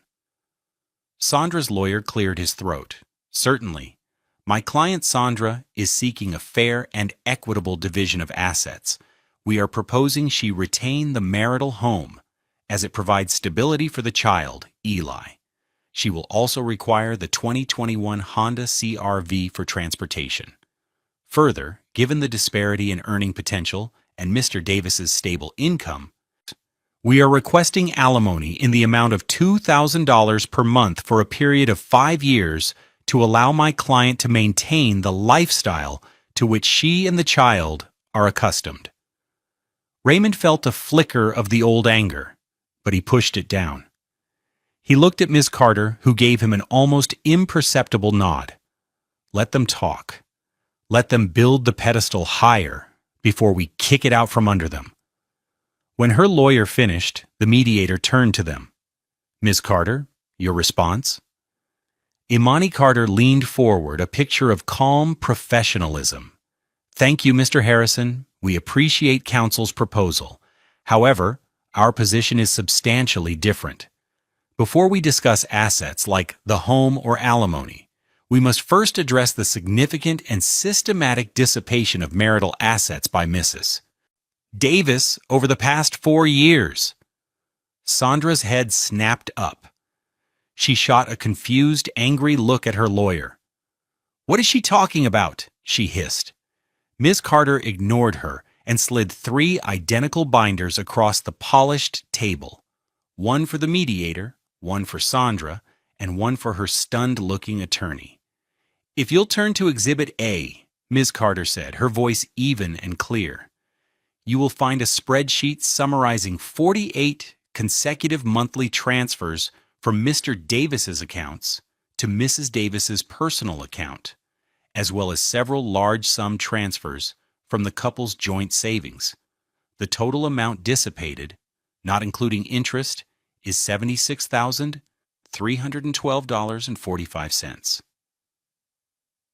Sandra's lawyer cleared his throat. "Certainly. My client Sandra is seeking a fair and equitable division of assets. We are proposing she retain the marital home, as it provides stability for the child, Eli. She will also require the 2021 Honda CR-V for transportation. Further, given the disparity in earning potential and Mr. Davis's stable income, we are requesting alimony in the amount of $2,000 per month for a period of 5 years to allow my client to maintain the lifestyle to which she and the child are accustomed." Raymond felt a flicker of the old anger, but he pushed it down. He looked at Ms. Carter, who gave him an almost imperceptible nod. Let them talk. Let them build the pedestal higher before we kick it out from under them. When her lawyer finished, the mediator turned to them. "Ms. Carter, your response?" Imani Carter leaned forward, a picture of calm professionalism. "Thank you, Mr. Harrison. We appreciate counsel's proposal. However, our position is substantially different. Before we discuss assets like the home or alimony, we must first address the significant and systematic dissipation of marital assets by Mrs. Davis over the past 4 years." Sandra's head snapped up. She shot a confused, angry look at her lawyer. "What is she talking about?" she hissed. Ms. Carter ignored her and slid 3 identical binders across the polished table, one for the mediator, one for Sandra, and one for her stunned-looking attorney. "If you'll turn to Exhibit A," Ms. Carter said, her voice even and clear, "you will find a spreadsheet summarizing 48 consecutive monthly transfers from Mr. Davis's accounts to Mrs. Davis's personal account, as well as several large-sum transfers from the couple's joint savings. The total amount dissipated, not including interest, is $76,312.45.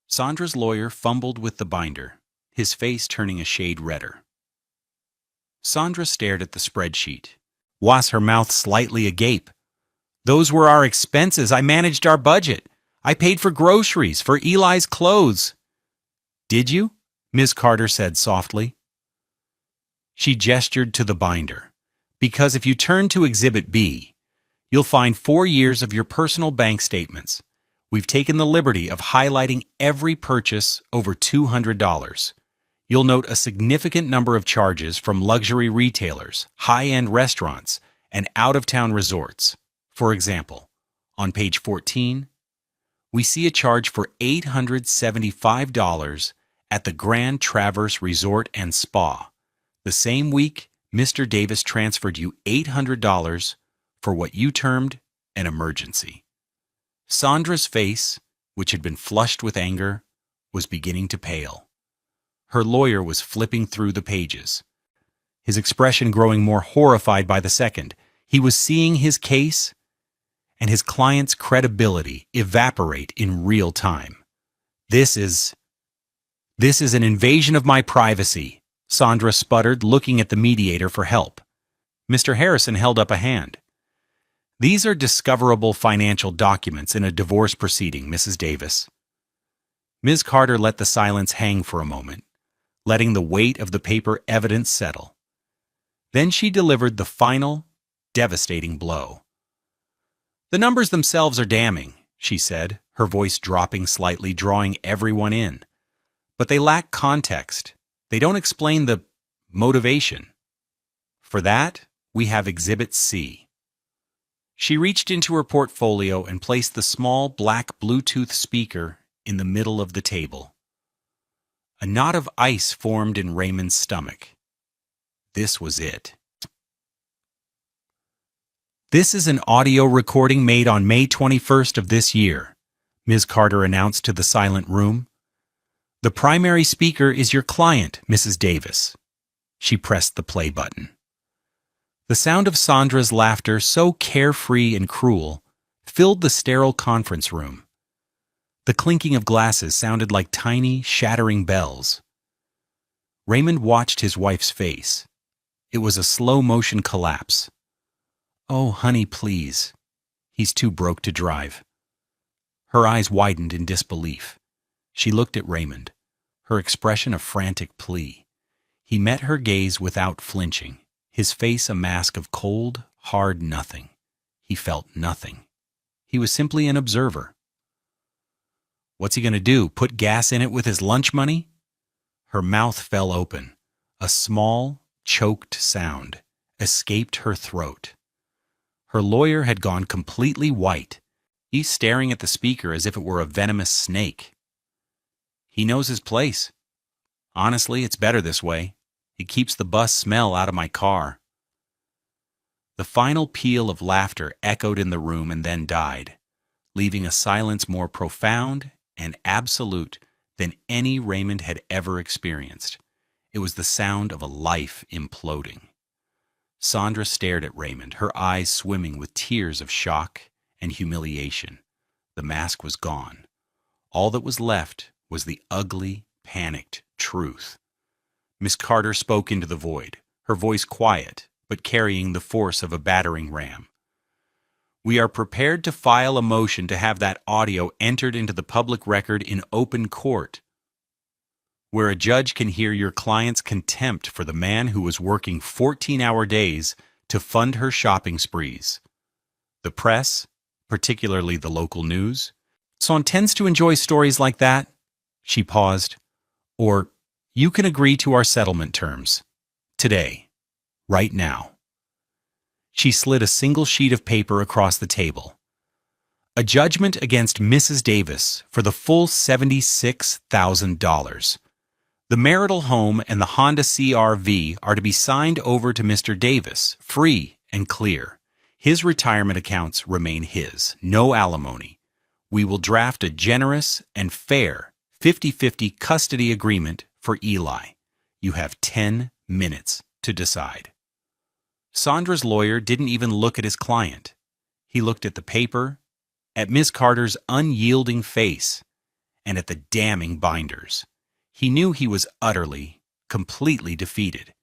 Sandra's lawyer fumbled with the binder, his face turning a shade redder. Sandra stared at the spreadsheet, her mouth slightly agape. "Those were our expenses. I managed our budget. I paid for groceries, for Eli's clothes." "Did you?" Ms. Carter said softly. She gestured to the binder. "Because if you turn to Exhibit B, you'll find 4 years of your personal bank statements. We've taken the liberty of highlighting every purchase over $200. You'll note a significant number of charges from luxury retailers, high-end restaurants, and out-of-town resorts. For example, on page 14, we see a charge for $875 at the Grand Traverse Resort and Spa. The same week, Mr. Davis transferred you $800 for what you termed an emergency." Sandra's face, which had been flushed with anger, was beginning to pale. Her lawyer was flipping through the pages. his expression growing more horrified by the second. He was seeing his case and his client's credibility evaporate in real time. This is an invasion of my privacy, Sandra sputtered, looking at the mediator for help. Mr. Harrison held up a hand. These are discoverable financial documents in a divorce proceeding, Mrs. Davis. Ms. Carter let the silence hang for a moment, letting the weight of the paper evidence settle. Then she delivered the final, devastating blow. The numbers themselves are damning, she said, her voice dropping slightly, drawing everyone in. But they lack context. They don't explain the motivation. For that, we have Exhibit C. She reached into her portfolio and placed the small black Bluetooth speaker in the middle of the table. A knot of ice formed in Raymond's stomach. This was it. This is an audio recording made on May 21st of this year, Ms. Carter announced to the silent room. The primary speaker is your client, Mrs. Davis. She pressed the play button. The sound of Sandra's laughter, so carefree and cruel, filled the sterile conference room. The clinking of glasses sounded like tiny, shattering bells. Raymond watched his wife's face. It was a slow-motion collapse. Oh, honey, please. He's too broke to drive. Her eyes widened in disbelief. She looked at Raymond, her expression a frantic plea. He met her gaze without flinching, his face a mask of cold, hard nothing. He felt nothing. He was simply an observer. What's he going to do, put gas in it with his lunch money? Her mouth fell open. A small, choked sound escaped her throat. Her lawyer had gone completely white. He's staring at the speaker as if it were a venomous snake. He knows his place. Honestly, it's better this way. It keeps the bus smell out of my car. The final peal of laughter echoed in the room and then died, leaving a silence more profound and absolute than any Raymond had ever experienced. It was the sound of a life imploding. Sandra stared at Raymond, her eyes swimming with tears of shock and humiliation. The mask was gone. All that was left was the ugly, panicked truth. Miss Carter spoke into the void, her voice quiet, but carrying the force of a battering ram. We are prepared to file a motion to have that audio entered into the public record in open court, where a judge can hear your client's contempt for the man who was working 14-hour days to fund her shopping sprees. The press, particularly the local news, tends to enjoy stories like that. She paused. Or, you can agree to our settlement terms. Today. Right now. She slid a single sheet of paper across the table. A judgment against Mrs. Davis for the full $76,000. The marital home and the Honda CR-V are to be signed over to Mr. Davis, free and clear. His retirement accounts remain his, no alimony. We will draft a generous and fair 50-50 custody agreement for Eli. You have 10 minutes to decide. Sandra's lawyer didn't even look at his client. He looked at the paper, at Ms. Carter's unyielding face, and at the damning binders. He knew he was utterly, completely defeated.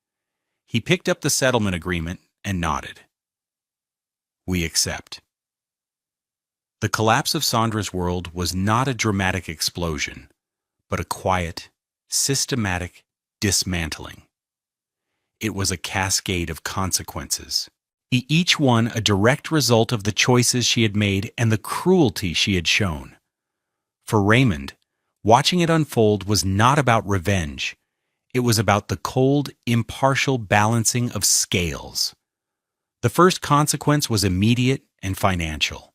He picked up the settlement agreement and nodded. We accept. The collapse of Sandra's world was not a dramatic explosion, but a quiet, systematic dismantling. It was a cascade of consequences, each one a direct result of the choices she had made and the cruelty she had shown. For Raymond, watching it unfold was not about revenge. It was about the cold, impartial balancing of scales. The first consequence was immediate and financial.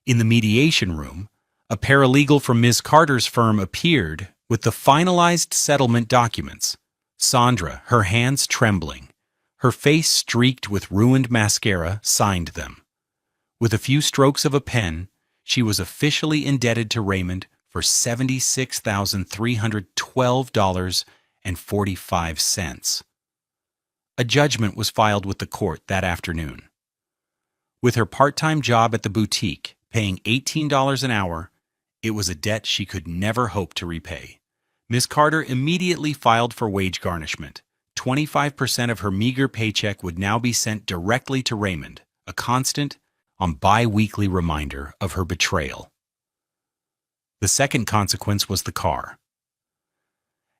In the mediation room, a paralegal from Ms. Carter's firm appeared with the finalized settlement documents. Sandra, her hands trembling, her face streaked with ruined mascara, signed them. With a few strokes of a pen, she was officially indebted to Raymond for $76,312.45. A judgment was filed with the court that afternoon. With her part-time job at the boutique, paying $18 an hour, it was a debt she could never hope to repay. Miss Carter immediately filed for wage garnishment. 25% of her meager paycheck would now be sent directly to Raymond, a constant, bi-weekly reminder of her betrayal. The second consequence was the car.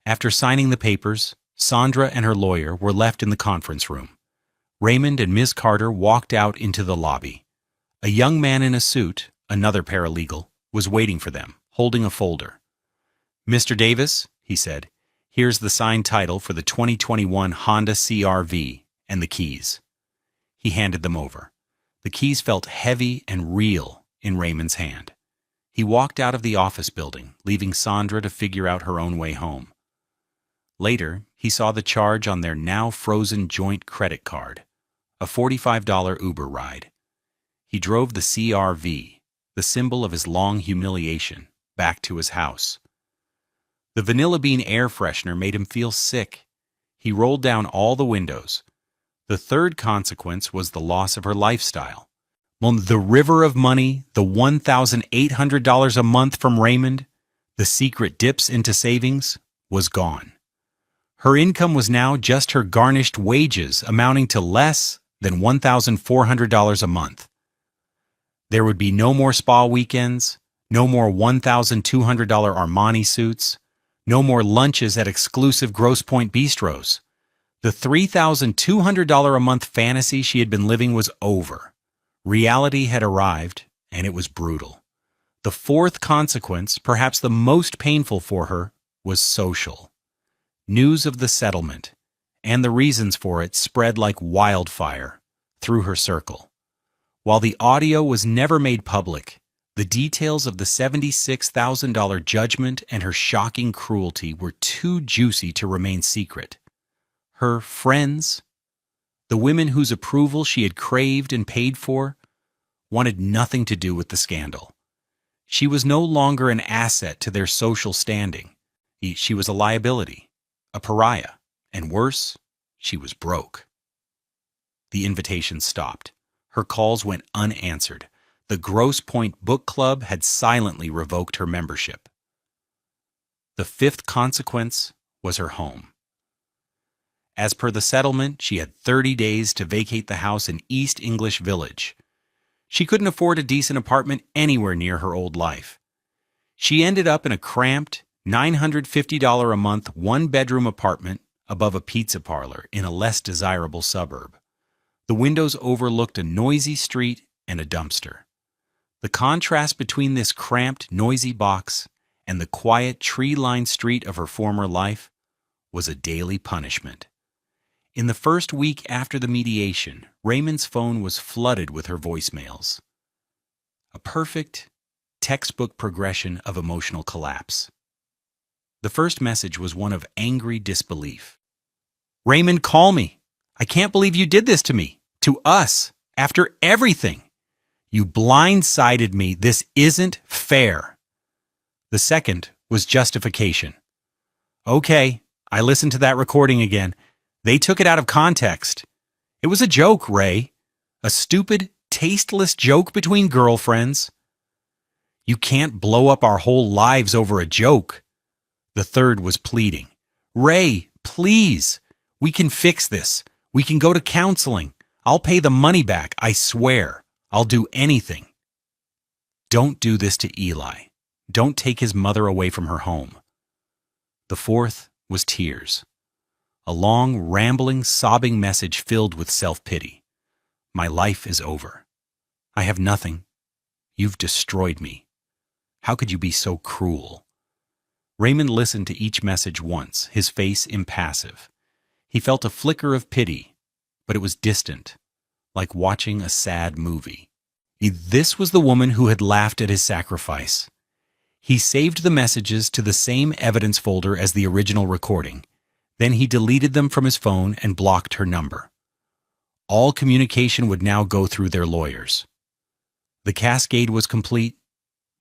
After signing the papers, Sandra and her lawyer were left in the conference room. Raymond and Ms. Carter walked out into the lobby. A young man in a suit, another paralegal, was waiting for them, holding a folder. "Mr. Davis," he said, "here's the signed title for the 2021 Honda CR-V and the keys." He handed them over. The keys felt heavy and real in Raymond's hand. He walked out of the office building, leaving Sandra to figure out her own way home. Later, he saw the charge on their now frozen joint credit card, a $45 Uber ride. He drove the CR-V, the symbol of his long humiliation, back to his house. The vanilla bean air freshener made him feel sick. He rolled down all the windows. The third consequence was the loss of her lifestyle. The river of money, the $1,800 a month from Raymond, the secret dips into savings, was gone. Her income was now just her garnished wages, amounting to less than $1,400 a month. There would be no more spa weekends, no more $1,200 Armani suits, no more lunches at exclusive Grosse Pointe bistros. The $3,200 a month fantasy she had been living was over. Reality had arrived, and it was brutal. The fourth consequence, perhaps the most painful for her, was social. News of the settlement, and the reasons for it, spread like wildfire through her circle. While the audio was never made public, the details of the $76,000 judgment and her shocking cruelty were too juicy to remain secret. Her friends, the women whose approval she had craved and paid for, wanted nothing to do with the scandal. She was no longer an asset to their social standing. She was a liability, a pariah, and worse, she was broke. The invitation stopped. Her calls went unanswered. The Grosse Pointe Book Club had silently revoked her membership. The fifth consequence was her home. As per the settlement, she had 30 days to vacate the house in East English Village. She couldn't afford a decent apartment anywhere near her old life. She ended up in a cramped, $950 a month one-bedroom apartment above a pizza parlor in a less desirable suburb. The windows overlooked a noisy street and a dumpster. The contrast between this cramped, noisy box and the quiet, tree-lined street of her former life was a daily punishment. In the first week after the mediation, Raymond's phone was flooded with her voicemails. A perfect, textbook progression of emotional collapse. The first message was one of angry disbelief. "Raymond, call me. I can't believe you did this to me, to us, after everything. You blindsided me. This isn't fair." The second was justification. "Okay, I listened to that recording again. They took it out of context. It was a joke, Ray. A stupid, tasteless joke between girlfriends. You can't blow up our whole lives over a joke." The third was pleading. "Ray, please. We can fix this. We can go to counseling. I'll pay the money back, I swear. I'll do anything." Don't do this to Eli. Don't take his mother away from her home. The fourth was tears. A long, rambling, sobbing message filled with self-pity. "My life is over. I have nothing. You've destroyed me. How could you be so cruel?" Raymond listened to each message once, his face impassive. He felt a flicker of pity, but it was distant, like watching a sad movie. This was the woman who had laughed at his sacrifice. He saved the messages to the same evidence folder as the original recording. Then he deleted them from his phone and blocked her number. All communication would now go through their lawyers. The cascade was complete.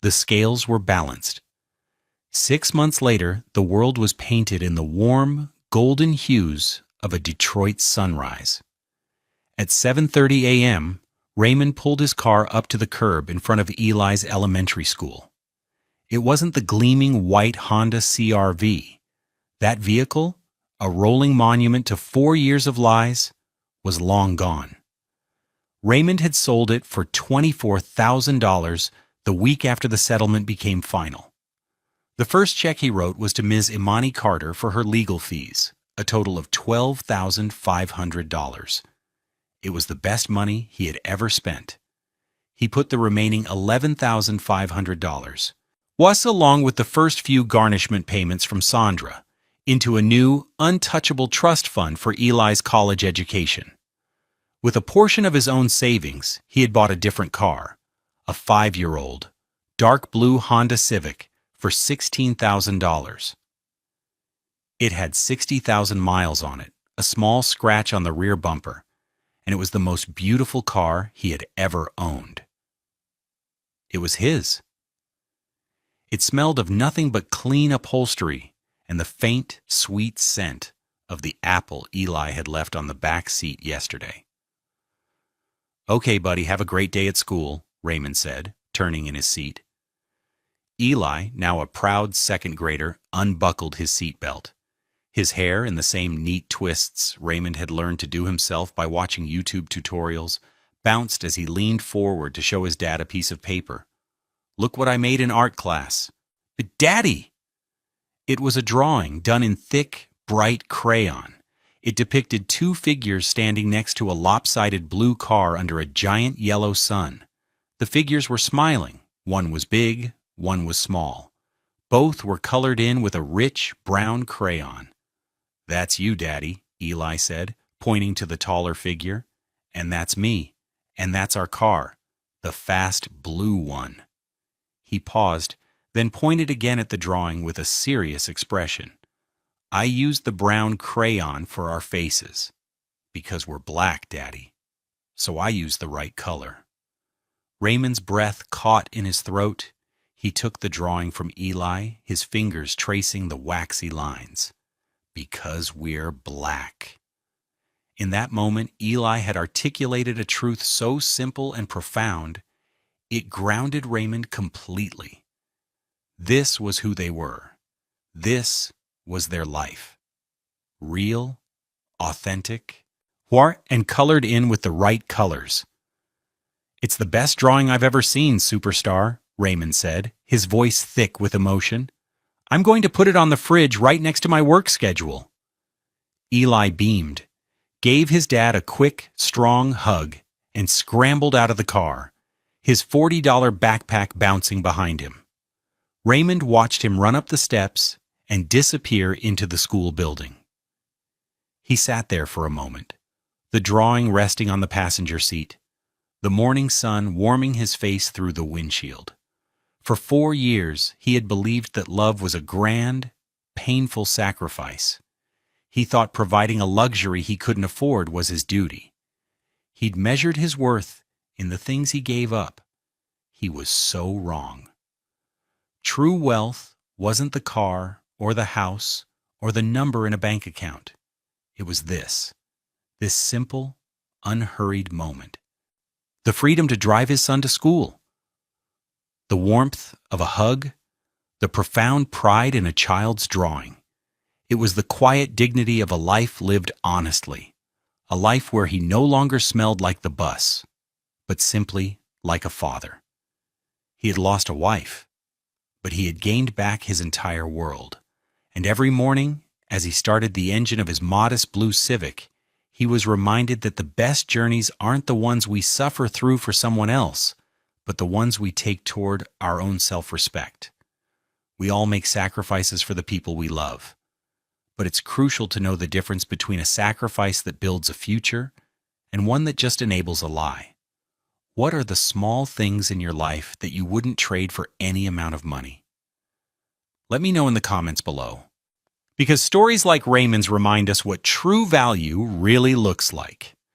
The scales were balanced. 6 months later, the world was painted in the warm, golden hues of a Detroit sunrise. At 7:30 a.m., Raymond pulled his car up to the curb in front of Eli's elementary school. It wasn't the gleaming white Honda CR-V. That vehicle, a rolling monument to 4 years of lies, was long gone. Raymond had sold it for $24,000 the week after the settlement became final. The first check he wrote was to Ms. Imani Carter for her legal fees, a total of $12,500. It was the best money he had ever spent. He put the remaining $11,500, was along with the first few garnishment payments from Sandra, into a new, untouchable trust fund for Eli's college education. With a portion of his own savings, he had bought a different car, a 5-year-old, dark blue Honda Civic, for $16,000. It had 60,000 miles on it, a small scratch on the rear bumper, and it was the most beautiful car he had ever owned. It was his. It smelled of nothing but clean upholstery and the faint, sweet scent of the apple Eli had left on the back seat yesterday. "Okay, buddy, have a great day at school," Raymond said, turning in his seat. Eli, now a proud second grader, unbuckled his seatbelt. His hair in the same neat twists Raymond had learned to do himself by watching YouTube tutorials bounced as he leaned forward to show his dad a piece of paper. "Look what I made in art class." "But Daddy!" It was a drawing done in thick, bright crayon. It depicted 2 figures standing next to a lopsided blue car under a giant yellow sun. The figures were smiling. One was big, one was small. Both were colored in with a rich brown crayon. "That's you, Daddy," Eli said, pointing to the taller figure. "And that's me. And that's our car, the fast blue one." He paused, then pointed again at the drawing with a serious expression. "I used the brown crayon for our faces. Because we're black, Daddy. So I used the right color." Raymond's breath caught in his throat. He took the drawing from Eli, his fingers tracing the waxy lines. "Because we're black." In that moment, Eli had articulated a truth so simple and profound, it grounded Raymond completely. This was who they were. This was their life. Real, authentic, and colored in with the right colors. "It's the best drawing I've ever seen, superstar," Raymond said, his voice thick with emotion. "I'm going to put it on the fridge right next to my work schedule." Eli beamed, gave his dad a quick, strong hug, and scrambled out of the car, his $40 backpack bouncing behind him. Raymond watched him run up the steps and disappear into the school building. He sat there for a moment, the drawing resting on the passenger seat, the morning sun warming his face through the windshield. For 4 years, he had believed that love was a grand, painful sacrifice. He thought providing a luxury he couldn't afford was his duty. He'd measured his worth in the things he gave up. He was so wrong. True wealth wasn't the car or the house or the number in a bank account. It was this simple, unhurried moment. The freedom to drive his son to school. The warmth of a hug. The profound pride in a child's drawing. It was the quiet dignity of a life lived honestly. A life where he no longer smelled like the bus, but simply like a father. He had lost a wife, but he had gained back his entire world. And every morning, as he started the engine of his modest blue Civic, he was reminded that the best journeys aren't the ones we suffer through for someone else, but the ones we take toward our own self-respect. We all make sacrifices for the people we love, but it's crucial to know the difference between a sacrifice that builds a future and one that just enables a lie. What are the small things in your life that you wouldn't trade for any amount of money? Let me know in the comments below. Because stories like Raymond's remind us what true value really looks like.